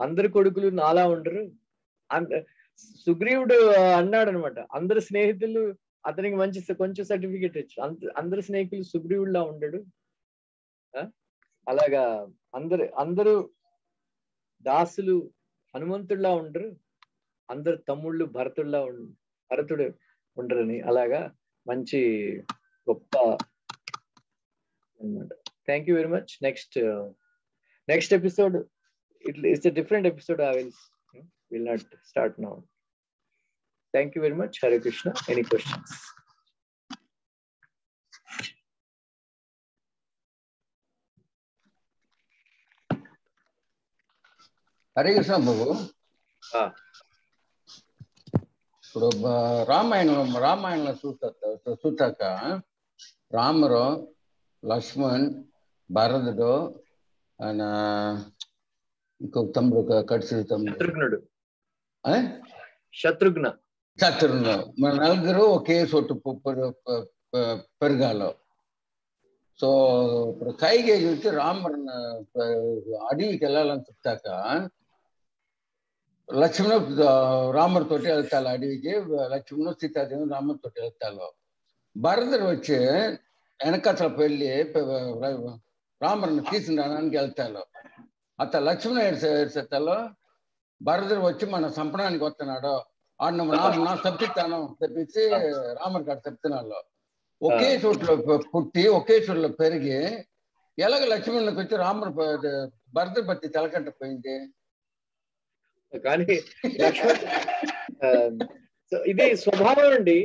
Speaker 1: అందరు కొడుకులు నాలా ఉండరు. సుగ్రీవుడు అన్నాడు అనమాట, అందరు స్నేహితులు అతనికి కొంచెం సర్టిఫికేట్ ఇచ్చు, అందరు స్నేహితులు సుగ్రీవుడిలా ఉండడు. అలాగా అందరూ దాసులు హనుమంతుడిలా ఉండరు, అందరు తమ్ముళ్ళు భరతుడు ఉండరని. అలాగా మంచి గొప్ప అన్నమాట. Thank you very much. Next episode it's a different episode. I will not start now. Thank you very much. Hare Krishna. Any questions?
Speaker 6: Hare Krishna బాబు. ఇప్పుడు రామాయణంలో చూసాక రాముడు, లక్ష్మణ్, భరతుడు, ఆయన ఇంకొక తమ్ముడు, కడిసి తమ్ముడు
Speaker 1: శత్రుఘ్న
Speaker 6: మన నలుగురు ఒకే చోటు పెరగాలి. సో ఇప్పుడు కైకేయి వచ్చి అడవికి వెళ్ళాలని చెప్తాక లక్ష్మణుడు రాముడితోటి వెళ్తారు అడవికి, లక్ష్మణుడు సీతాదేవి రాముడితోటి వెళ్తారు. భరతుడు వచ్చి వెనకతల పెళ్ళి రాముడిని తీసుకురావడానికి వెళ్తారు. అతను లక్ష్మణ ఏడ్చేస్తాలో భరతుడు వచ్చి మన సంపడానికి వస్తున్నాడు, నా తప్పిస్తాను తెప్పించి రాముడి కాడ చెప్తున్నాడు. ఒకే చోట్ల పుట్టి ఒకే చోట్ల పెరిగి ఎలాగ లక్ష్మణునికి వచ్చి రాముడు భరతుడి బట్టి తెలకట్టపోయింది.
Speaker 1: కానీ ఇది స్వభావం అండి.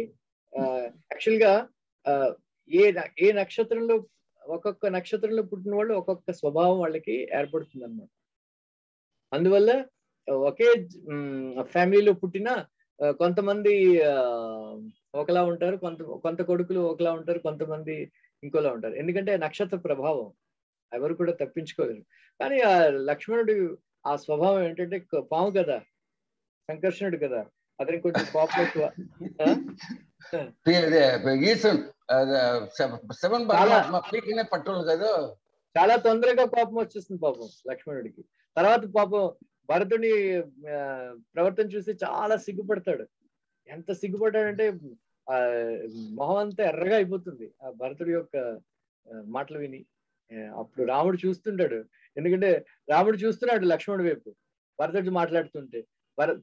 Speaker 1: యాక్చువల్ గా ఏ నక్షత్రంలో ఒక్కొక్క నక్షత్రంలో పుట్టిన వాళ్ళు ఒక్కొక్క స్వభావం వాళ్ళకి ఏర్పడుతుంది అన్నమాట. అందువల్ల ఒకే ఫ్యామిలీలో పుట్టిన కొంతమంది ఒకలా ఉంటారు, కొంత కొడుకులు ఒకలా ఉంటారు, కొంతమంది ఇంకోలా ఉంటారు. ఎందుకంటే నక్షత్ర ప్రభావం, ఎవరు కూడా తప్పించుకోలేరు. కానీ ఆ లక్ష్మణుడు ఆ స్వభావం ఏంటంటే పాము కదా, సంకర్షణుడు కదా, అతనికి కొంచెం కోపం ఎక్కువ. చాలా తొందరగా కోపం వచ్చేస్తుంది పాపం లక్ష్మణుడికి. తర్వాత పాపం భరతుడి ప్రవర్తన చూసి చాలా సిగ్గుపడతాడు. ఎంత సిగ్గుపడ్డాడంటే మొహం అంతా ఎర్రగా అయిపోతుంది ఆ భరతుడి యొక్క మాటలు విని. అప్పుడు రాముడు చూస్తుంటాడు, ఎందుకంటే రాముడు చూస్తున్నాడు లక్ష్మణుడి వైపు భరతుడు మాట్లాడుతుంటే.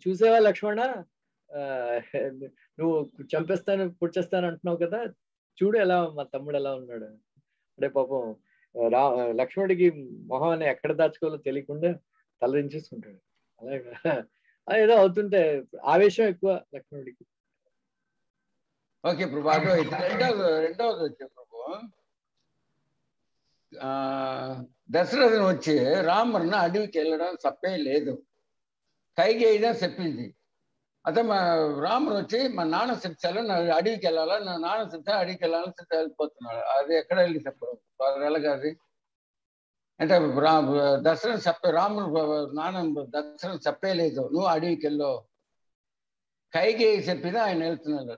Speaker 1: చూసేవా లక్ష్మణ, నువ్వు చంపేస్తాను పుడిచేస్తాను అంటున్నావు కదా, చూడు ఎలా మా తమ్ముడు ఎలా ఉన్నాడు అంటే. పాపం లక్ష్మణుడికి మొహం అని ఎక్కడ దాచుకోవాలో తెలియకుండా తలదించేసుకుంటాడు. అలాగా ఏదో అవుతుంటే ఆవేశం ఎక్కువ లక్ష్మణుడికి.
Speaker 6: ఓకే ప్రభు. రెండవది వచ్చే ప్రభు, దశరథుని వచ్చి రాముడిని అడవికి వెళ్ళడం తప్పే లేదు, కైకేయిదా చెప్పింది. అదే మా రాముడు వచ్చి మా నాన్న చెప్తాను అడవికి వెళ్ళాలా, నా నాన్న చెప్తా అడవికి వెళ్ళాలని చెప్తా వెళ్ళిపోతున్నాడు. అది ఎక్కడ వెళ్ళి చెప్పరు ఎలాగది అంటే దశరథుని చెప్పే రాముడు నాన్న దశరథుని చెప్పలేదు, నువ్వు అడవికి వెళ్ళు. కైకేయి చెప్పినా ఆయన వెళ్తున్నాడు.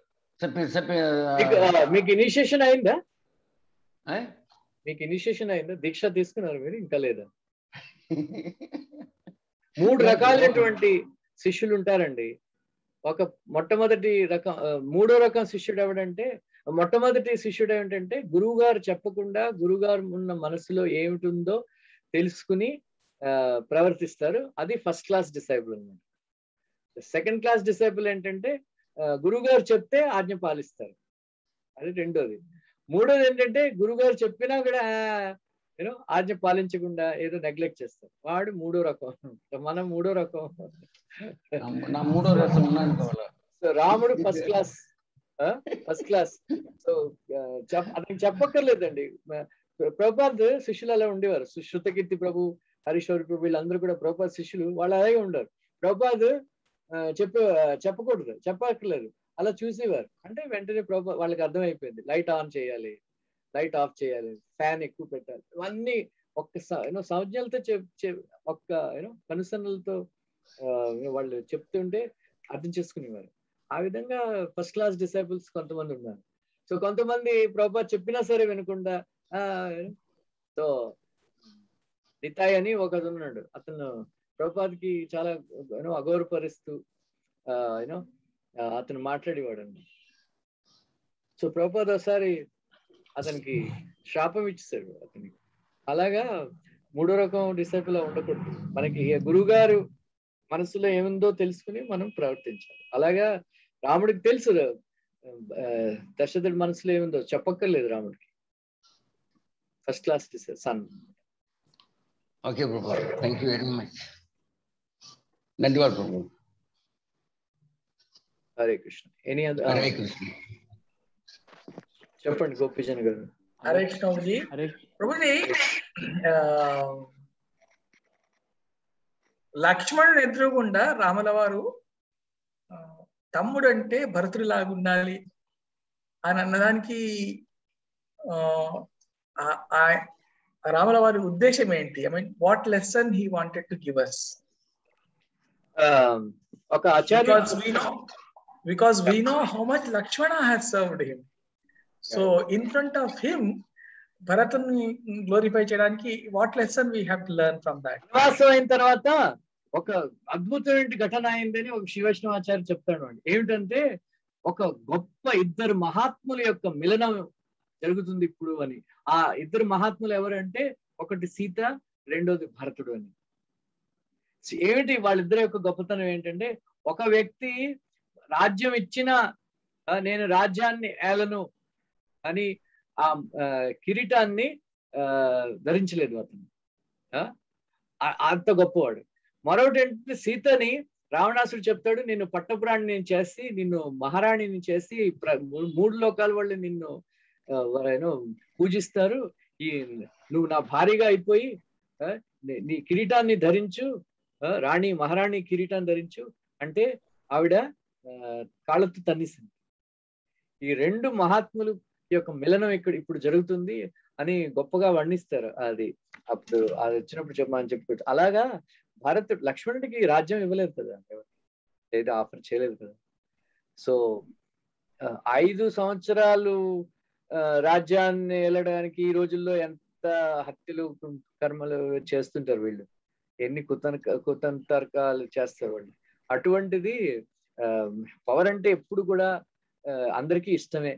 Speaker 1: మీకు ఇనిషియేషన్ అయిందా? మీకు ఇనిషియేషన్ అయిందా? దీక్ష తీసుకున్నారు మీరు ఇంకా లేదా? 3 రకాలైనటువంటి శిష్యులు ఉంటారండి. ఒక మొట్టమొదటి రకం, మూడో రకం శిష్యుడు ఎవడంటే, మొట్టమొదటి శిష్యుడు ఏమిటంటే గురువు గారు చెప్పకుండా గురువుగారు ఉన్న మనసులో ఏమిటిందో తెలుసుకుని ప్రవర్తిస్తారు. అది ఫస్ట్ క్లాస్ డిసైపుల్ అన్నమాట. సెకండ్ క్లాస్ డిసైపుల్ ఏంటంటే గురువు గారు చెప్తే ఆజ్ఞ పాలిస్తారు, అది రెండోది. మూడోది ఏంటంటే గురుగారు చెప్పినా కూడా ఆజ్ఞ పాలించకుండా ఏదో నెగ్లెక్ట్ చేస్తారు, వాడు మూడో రకం. మనం మూడో రకం.
Speaker 6: మూడో రకం. సో
Speaker 1: రాముడు first class first class. So అతనికి చెప్పక్కర్లేదండి. ప్రభుపాద్ శిష్యులు అలా ఉండేవారు. శృతకీర్తి ప్రభు, హరీశ్వరి ప్రభు వీళ్ళందరూ కూడా ప్రభుపాద్ శిష్యులు, వాళ్ళు అలాగే ఉండరు. ప్రభుపాద్ చెప్పకూడదు, చెప్పక్కర్లేదు, అలా చూసేవారు. అంటే వెంటనే ప్రభు వాళ్ళకి అర్థమైపోయింది, లైట్ ఆన్ చేయాలి, లైట్ ఆఫ్ చేయాలి, ఫ్యాన్ ఎక్కువ పెట్టాలి, ఇవన్నీ ఒక్క సంజ్ఞలతో ఒక్క కనుసన్నలతో వాళ్ళు చెప్తుంటే అర్థం చేసుకునేవారు. ఆ విధంగా ఫస్ట్ క్లాస్ డిసైపుల్స్ కొంతమంది ఉన్నారు. సో కొంతమంది ప్రభుపాద్ చెప్పినా సరే వినకుండా సో నితాయ్ అని ఒకడు ఉన్నాడు. అతను ప్రభుపాద్కి చాలా అగౌరవపరుస్తూ అతను మాట్లాడేవాడు అండి. సో ప్రభుపాద్ ఒకసారి అతనికి శాపం ఇచ్చేసాడు అతనికి. అలాగా మూడో రకం డిసైపుల్ ఉండకూడదు. మనకి గురువు గారు మనసులో ఏముందో తెలుసుకుని మనం ప్రవర్తించాలి. అలాగా రాముడికి తెలుసు దశరథుడి మనసులో ఏముందో, చెప్పక్కర్లేదు రాముడికి. First class son.
Speaker 6: ఓకే ప్రభు, థ్యాంక్ యూ వెరీ మచ్. ధన్యవాదాలు ప్రభు.
Speaker 1: హరే కృష్ణ.
Speaker 6: హరే కృష్ణ.
Speaker 1: చెప్పండి గోపీజన్ గారు.
Speaker 7: హరే కృష్ణ ప్రభుజీ. ప్రభుజీ, లక్ష్మణుడు ఎదురుగుండా రాముల వారు తమ్ముడు అంటే భరతుడి లాగా ఉండాలి అని అన్నదానికి రాముల వారి ఉద్దేశం ఏంటి? I mean what lesson he wanted to give us?
Speaker 1: ఒక ఆచార్య,
Speaker 7: because we know how much Lakshmana has served him. So in front of him, భరతుని గ్లోరిఫై చేయడానికి what lesson we have to learn from that?
Speaker 1: వనవాసం అయిన తర్వాత ఒక అద్భుతమైన ఘటన అయిందని ఒక శ్రీవైష్ణవాచార్య చెప్తాడు అండి. ఏమిటంటే ఒక గొప్ప ఇద్దరు మహాత్ముల యొక్క మిలనం జరుగుతుంది ఇప్పుడు అని. ఆ ఇద్దరు మహాత్ములు ఎవరంటే ఒకటి సీత, రెండోది భరతుడు అని. ఏమిటి వాళ్ళిద్దరి యొక్క గొప్పతనం ఏంటంటే, ఒక వ్యక్తి రాజ్యం ఇచ్చిన నేను రాజ్యాన్ని ఏలను అని ఆ కిరీటాన్ని ధరించలేదు అతను, అంత గొప్పవాడు. మరొకటి ఏంటంటే సీతని రావణాసుడు చెప్తాడు, నిన్ను పట్టపురాణిని చేసి, నిన్ను మహారాణిని చేసి 3 లోకాల వాళ్ళు నిన్ను పూజిస్తారు, నువ్వు నా భార్యగా అయిపోయి నీ కిరీటాన్ని ధరించు, రాణి మహారాణి కిరీటాన్ని ధరించు అంటే ఆవిడ కాళ్ళతో తన్నిసింది. ఈ 2 మహాత్ములు యొక్క మిలనం ఇప్పుడు జరుగుతుంది అని గొప్పగా వర్ణిస్తారు. అది అప్పుడు అది వచ్చినప్పుడు చెప్పమని చెప్పుకోవచ్చు. అలాగా లక్ష్మణుడికి రాజ్యం ఇవ్వలేదు కదా, ఏదో ఆఫర్ చేయలేదు కదా. సో 5 సంవత్సరాలు రాజ్యాన్ని వెళ్ళడానికి ఈ రోజుల్లో ఎంత హత్యలు కర్మలు చేస్తుంటారు వీళ్ళు, ఎన్ని కుతంత్రకాలు చేస్తారు వాళ్ళు. అటువంటిది పవర్ అంటే ఎప్పుడు కూడా అందరికీ ఇష్టమే.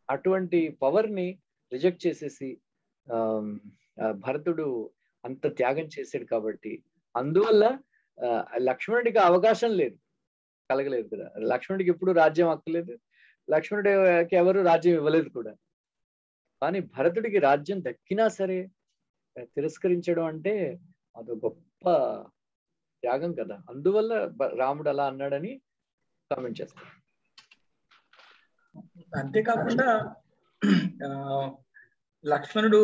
Speaker 1: అటువంటి పవర్ ని రిజెక్ట్ చేసేసి భరతుడు అంత త్యాగం చేశాడు కాబట్టి, అందువల్ల లక్ష్మణుడికి అవకాశం కలగలేదు కదా. లక్ష్మణుడికి ఎప్పుడు రాజ్యం అక్కలేదు, లక్ష్మణుడికి ఎవరు రాజ్యం ఇవ్వలేదు కూడా. కానీ భరతుడికి రాజ్యం దక్కినా సరే తిరస్కరించడం అంటే అది గొప్ప త్యాగం కదా. అందువల్ల రాముడు అలా అన్నాడని కామెంట్ చేస్తాడు.
Speaker 7: అంతేకాకుండా లక్ష్మణుడు,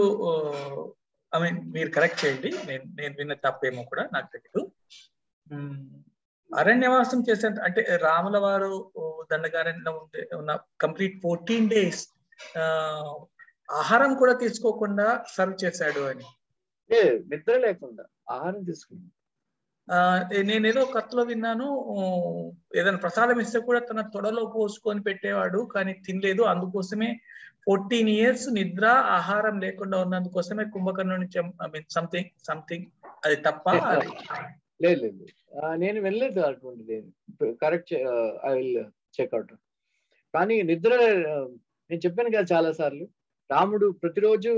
Speaker 7: ఐ మీన్ మీరు కరెక్ట్ చేయండి, నేను విన్న తప్పేమో కూడా నాకు తెలియదు. అరణ్యవాసం చేసే అంటే రాముల వారు దండకారణ్యంలో ఉన్న కంప్లీట్ 14 days ఆహారం కూడా తీసుకోకుండా సర్వ్ చేశాడు అని.
Speaker 1: నిద్ర లేకుండా ఆహారం తీసుకున్నాడు.
Speaker 7: నేనేదో కథలో విన్నాను, ఏదైనా ప్రసాదం ఇస్తే కూడా తన తొడలో పోసుకొని పెట్టేవాడు, కానీ తినలేదు. అందుకోసమే 14 years నిద్ర ఆహారం లేకుండా ఉన్నందుకోసమే కుంభకర్ణుని సంథింగ్ అది తప్ప?
Speaker 1: లేదు, నేను వెళ్ళలేదు అటువంటిది. Correct, I will check out. కానీ నిద్ర నేను చెప్పాను కదా చాలా సార్లు, రాముడు ప్రతిరోజు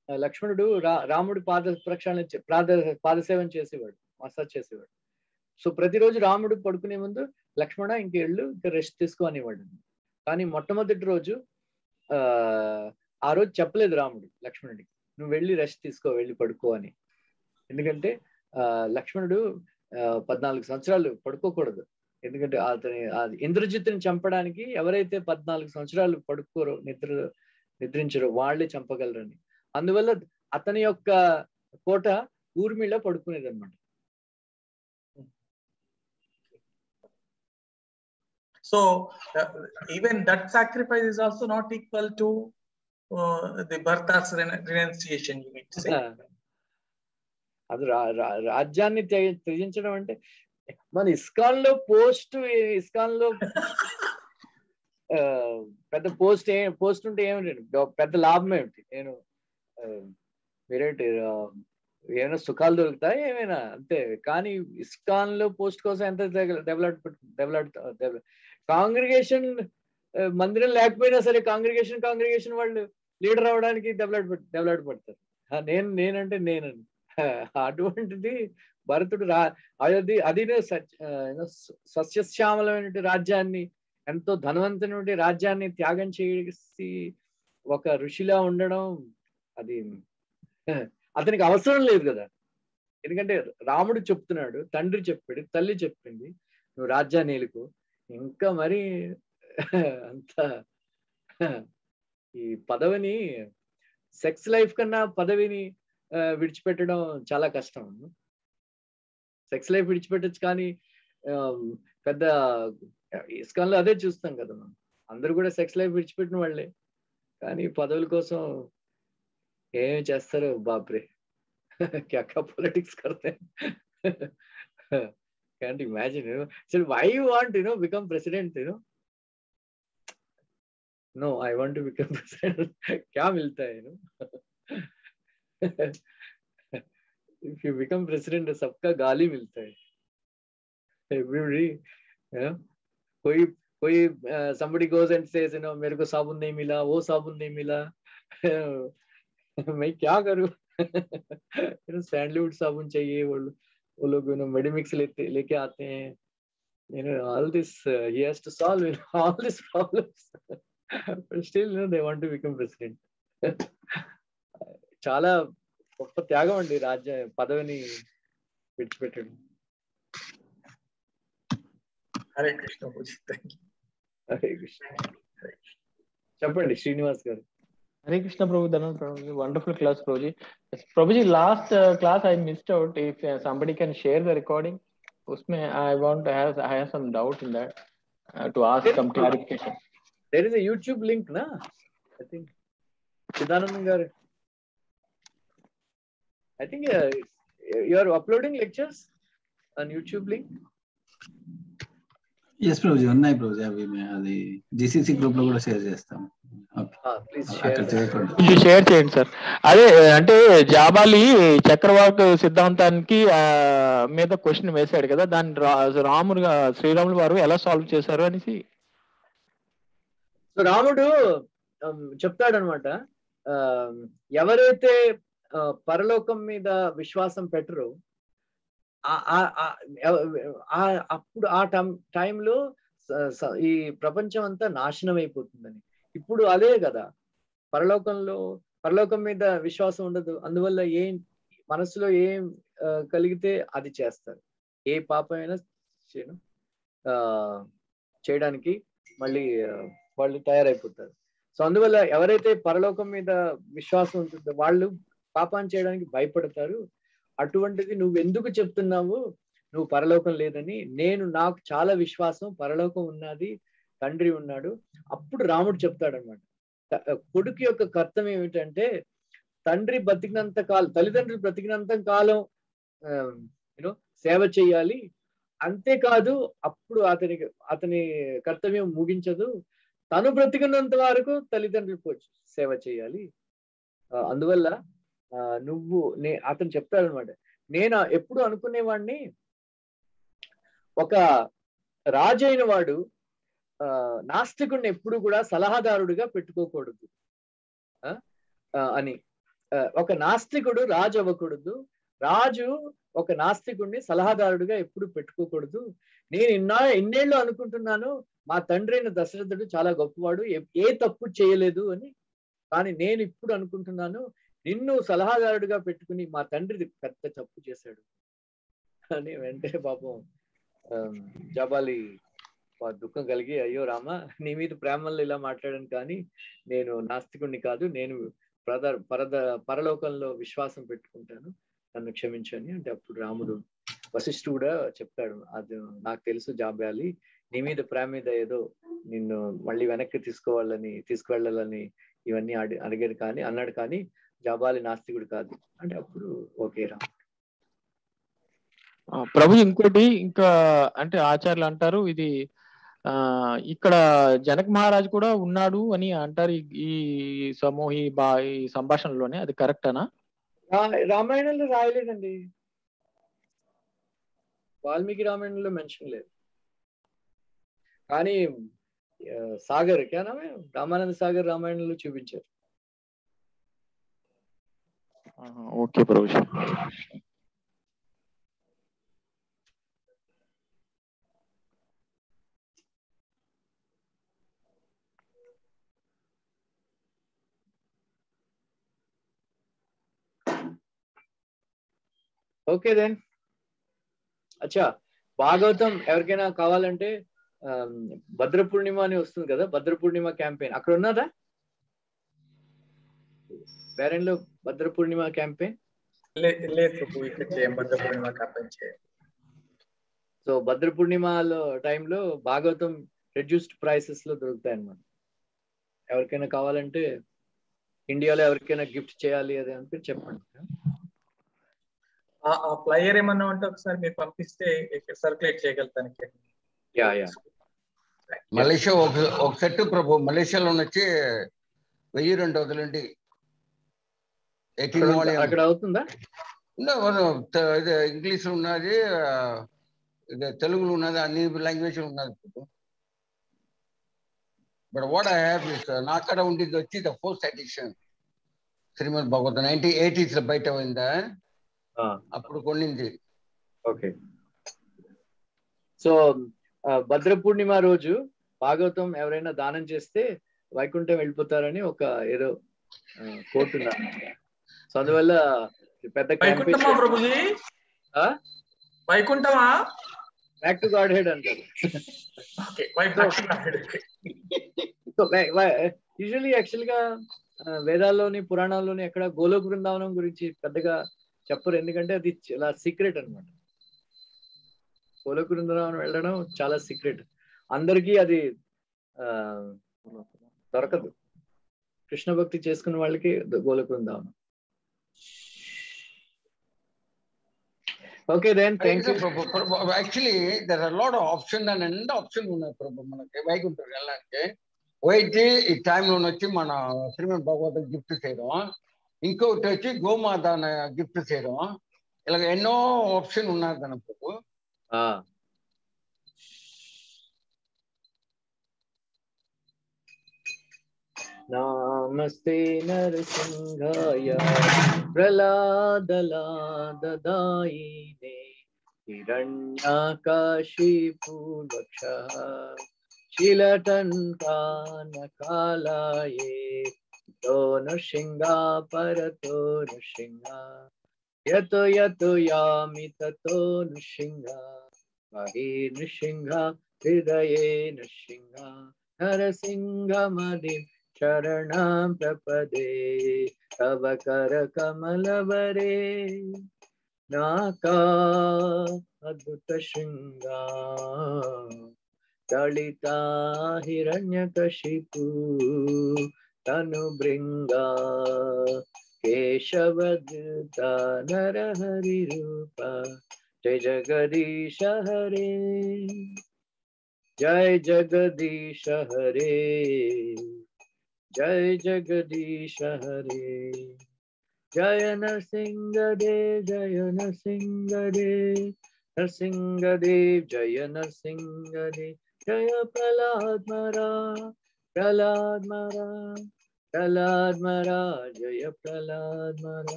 Speaker 1: లక్ష్మణుడు రాముడు పాదసేవన చేసేవాడు, మసాజ్ చేసేవాడు. సో ప్రతిరోజు రాముడు పడుకునే ముందు లక్ష్మణ ఇంకెళ్ళు, ఇంకా రెస్ట్ తీసుకో అనేవాడు. కానీ మొట్టమొదటి రోజు ఆ రోజు చెప్పలేదు రాముడు లక్ష్మణుడికి, నువ్వు వెళ్ళి రెస్ట్ తీసుకో, వెళ్ళి పడుకో అని. ఎందుకంటే లక్ష్మణుడు 14 సంవత్సరాలు పడుకోకూడదు, ఎందుకంటే అతని ఇంద్రజిత్తుని చంపడానికి ఎవరైతే 14 సంవత్సరాలు పడుకోరో నిద్రించరో వాళ్ళే చంపగలరని. అందువల్ల అతని యొక్క కోట ఊర్మిళ పడుకునేది అనమాట.
Speaker 7: So even that sacrifice is also not equal to the Bharata's renunciation, you mean to say?
Speaker 1: అది రాజ్యాన్ని త్యజించడం అంటే మన ఇస్కాన్ లో పెద్ద పోస్ట్ ఉంటే ఏమి పెద్ద లాభం ఏమిటి? నేను మీరేంటి ఏమైనా సుఖాలు దొరుకుతాయి ఏమైనా అంతే. కానీ ఇస్కాన్ లో పోస్ట్ కోసం ఎంత డెవలప్ కాంగ్రిగేషన్ మందిరం లేకపోయినా సరే కాంగ్రిగేషన్ వాళ్ళు లీడర్ అవడానికి డెవలప్ పడతారు. నేనంటే నేనని అటువంటిది భరతుడు అది సస్యశ్యామలమైన రాజ్యాన్ని, ఎంతో ధనవంతమైన రాజ్యాన్ని త్యాగం చేసి ఒక ఋషిలా ఉండడం అది అతనికి అవసరం లేదు కదా. ఎందుకంటే రాముడు చెప్తున్నాడు, తండ్రి చెప్పాడు, తల్లి చెప్పింది నువ్వు రాజ్యాన్ని ఏలుకో. ఇంకా మరి అంత ఈ పదవిని సెక్స్ లైఫ్ కన్నా పదవిని విడిచిపెట్టడం చాలా కష్టం. సెక్స్ లైఫ్ విడిచిపెట్టచ్చు కానీ పెద్ద ఇస్కాన్లో అదే చూస్తాం కదా మనం. అందరూ కూడా సెక్స్ లైఫ్ విడిచిపెట్టిన వాళ్ళే, కానీ పదవుల కోసం ఏం చేస్తారు బాప్రే. क्या politics करते हैं. Can't imagine, So why you want, become president, No, I want to become president. क्या मिलता है, If you become president, सबका गाली मिलता है. Everybody, कोई somebody goes and says, मेरे को साबुन नहीं मिला, वो साबुन नहीं मिला. मैं क्या करूं? सैंडलवुड साबुन चाहिए, वो लोग मेडिमिक्स लेके आते हैं. All this he has to solve all these problems, but still they want to become president. చాలా గొప్ప త్యాగం అండి రాజ్య పదవిని విడిచిపెట్టడం.
Speaker 7: హరే కృష్ణ.
Speaker 1: హరే కృష్ణ. చెప్పండి శ్రీనివాస్ గారు.
Speaker 5: Hare Krishna Prabhu, Dhananjay Prabhuji, wonderful class Prabhuji. Prabhuji, last class I missed out. If somebody can share the recording, usme I have some doubt in that to ask some clarification.
Speaker 1: There is a YouTube link, na? I think Siddhanand garu, I think you are uploading lectures on YouTube link.
Speaker 3: Yes Prabhuji, ఉన్నాయి Prabhuji. అవి అది GCC గ్రూప్ లో కూడా షేర్ చేస్తాం.
Speaker 1: ప్లీజ్
Speaker 5: షేర్ చేయండి సార్. అదే అంటే జాబాలి చక్రవాక సిద్ధాంతానికి మీద క్వశ్చన్ వేశాడు కదా, దాన్ని శ్రీరాములు వారు ఎలా సాల్వ్ చేశారు అనేసి.
Speaker 1: సో రాముడు చెప్తాడనమాట, ఎవరైతే పరలోకం మీద విశ్వాసం పెట్టరో అప్పుడు ఆ టైంలో ఈ ప్రపంచం అంతా నాశనం అయిపోతుందని. ఇప్పుడు అదే కదా, పరలోకం మీద విశ్వాసం ఉండదు. అందువల్ల మనసులో ఏం కలిగితే అది చేస్తారు. ఏ పాపమైనా చేయడానికి మళ్ళీ వాళ్ళు తయారైపోతారు. సో అందువల్ల ఎవరైతే పరలోకం మీద విశ్వాసం ఉంటుందో వాళ్ళు పాపాన్ని చేయడానికి భయపడతారు. అటువంటిది నువ్వు ఎందుకు చెప్తున్నావు నువ్వు పరలోకం లేదని? నాకు చాలా విశ్వాసం, పరలోకం ఉన్నది, తండ్రి ఉన్నాడు. అప్పుడు రాముడు చెప్తాడనమాట, కొడుకు యొక్క కర్తవ్యం ఏమిటంటే తండ్రి బతికినంత కాలం, తల్లిదండ్రులు బ్రతికినంత కాలం సేవ చేయాలి. అంతేకాదు అప్పుడు అతని కర్తవ్యం ముగించదు, తను బ్రతికినంత వరకు తల్లిదండ్రులకు సేవ చేయాలి. అందువల్ల అతను చెప్తాడనమాట, నేను ఎప్పుడు అనుకునేవాడిని ఒక రాజు అయిన వాడు నాస్తికుడిని ఎప్పుడు కూడా సలహాదారుడిగా పెట్టుకోకూడదు అని. ఒక నాస్తికుడు రాజు అవ్వకూడదు, రాజు ఒక నాస్తికుడిని సలహాదారుడిగా ఎప్పుడు పెట్టుకోకూడదు. నేను ఇన్నేళ్ళు అనుకుంటున్నాను మా తండ్రి అయిన దశరథుడు చాలా గొప్పవాడు, ఏ తప్పు చేయలేదు అని. కానీ నేను ఇప్పుడు అనుకుంటున్నాను నిన్ను సలహాదారుడిగా పెట్టుకుని మా తండ్రి పెద్ద తప్పు చేశాడు అని. వెంటనే పాపం జాబాలి దుఃఖం కలిగి, అయ్యో రామ, నీ మీద ప్రేమల్లో ఇలా మాట్లాడాను, కానీ నేను నాస్తికుడిని కాదు, నేను పరలోకంలో విశ్వాసం పెట్టుకుంటాను, నన్ను క్షమించని అంటే అప్పుడు రాముడు వశిష్ఠుడు కూడా చెప్తాడు, అది నాకు తెలుసు జాబాలి, నీ మీద ప్రేమ మీద ఏదో నిన్ను మళ్ళీ వెనక్కి తీసుకువెళ్ళాలని ఇవన్నీ అన్నాడు, కానీ జాబాలి నాస్తికుడు కాదు అంటే అప్పుడు ఓకే రాముడు.
Speaker 5: ప్రభు ఇంకోటి ఇంకా అంటే ఆచార్యులు అంటారు, ఇది ఇక్కడ జనక్ మహారాజ్ కూడా ఉన్నాడు అని అంటారు ఈ సంభాషణలోనే, అది కరెక్టనా?
Speaker 1: రామాయణంలో రాయలేదండి, వాల్మీకి రామాయణంలో మెన్షన్ లేదు, కానీ సాగర్ రామానంద సాగర్ రామాయణంలో చూపించారు.
Speaker 5: ఓకే ప్రభు.
Speaker 1: Okay then. అచ్చా, భాగవతం ఎవరికైనా కావాలంటే భద్ర పూర్ణిమ అని వస్తుంది కదా, భద్ర పూర్ణిమ క్యాంపెయిన్ అక్కడ ఉన్నదా పేరెంట్లో? భద్ర పూర్ణిమ క్యాంపెయిన్ సో భద్ర పూర్ణిమలో టైంలో భాగవతం రెడ్యూస్డ్ ప్రైసెస్ లో దొరుకుతాయి అన్నమాట. ఎవరికైనా కావాలంటే ఇండియాలో ఎవరికైనా గిఫ్ట్ చేయాలి అది అంటే చెప్పండి.
Speaker 7: ఆ ప్లేయర్ ఏమన్నా ఉంటే ఒకసారి మీరు పంపిస్తే సర్క్యులేట్ చేయగలుగుతాను.
Speaker 6: మలేషియా ఒక సెట్ ప్రభు, మలేషియాలో వచ్చి 1200
Speaker 1: అక్కడ అవుతుందా?
Speaker 6: ఇది ఇంగ్లీష్ ఉన్నది, ఇది తెలుగులో ఉన్నది, అన్ని లాంగ్వేజ్ ఉన్నది ప్రభు. But what I have is నాక్కడ ఉండేది వచ్చి the 4th edition Srimad Bhagavatam 1980s లో బయట పోయిందా, అప్పుడు కొన్నింది.
Speaker 1: ఓకే, సో భద్ర పూర్ణిమ రోజు భాగవతం ఎవరైనా దానం చేస్తే వైకుంఠం వెళ్ళిపోతారని ఒక ఏదో కోట్ ఉన్నారు. సో అందువల్ల పెద్ద
Speaker 7: వైకుంఠమా
Speaker 1: బ్యాక్ టు గాడ్ హెడ్ అంటారు. యూజువల్లీ యాక్చువల్ గా వేదాల్లోని పురాణాల్లోని ఎక్కడ గోలోక బృందావనం గురించి పెద్దగా చెప్పరు, ఎందుకంటే అది చాలా సీక్రెట్ అన్నమాట. గోలోక బృందావనం వెళ్ళడం చాలా సీక్రెట్, అందరికీ అది దొరకదు. కృష్ణ భక్తి చేసుకున్న వాళ్ళకి గోలోక బృందావనం. Okay then, thank you.
Speaker 6: Actually there are lot of option and ఎంత ఆప్షన్ ఉన్నాయి ప్రభు మనకి వైకుంఠం వెళ్ళడానికి. వైద్య ఈ టైంలో వచ్చి మన శ్రీమద్ భాగవతం గిఫ్ట్ చేయడం, ఇంకొకటి వచ్చి గోమాదాన గిఫ్ట్ చేయడం, ఇలాగ ఎన్నో ఆప్షన్ ఉన్నాయి దాని ప్రభు.
Speaker 1: నమస్తే నరసింహాయ ప్రహ్లాదలాదదాయినే హిరణ్యాకాశిపూర్వక్ష శిలటంకానకాలాయే తో నృసింగా పరతో నృసింగా యతో యతో యామి తతో నృసింగా మహి నృసింగా హృదయే నృసింగా నరసింహమది శరణం ప్రపదే తవ కర కమలవరే నాకా అద్భుత శృంగా దళితా హిరణ్యకశిపు తను భృంగా కేశవదృత నరహరి రూప జయ జగదీశ హరే జయ జగదీశ హరే जय जगदीश हरे जय नरसिंहदेव जय नरसिंहदेव नरसिंहदेव जय नरसिंहदेव जय प्रहलाद महाराज जय प्रहलाद महाराज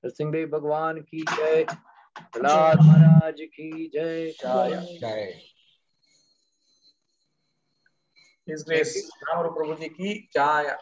Speaker 1: नरसिंहदेव भगवान की जय प्रहलाद महाराज की जय जय
Speaker 7: His grace, Ramaru Prabhuji ki jaya.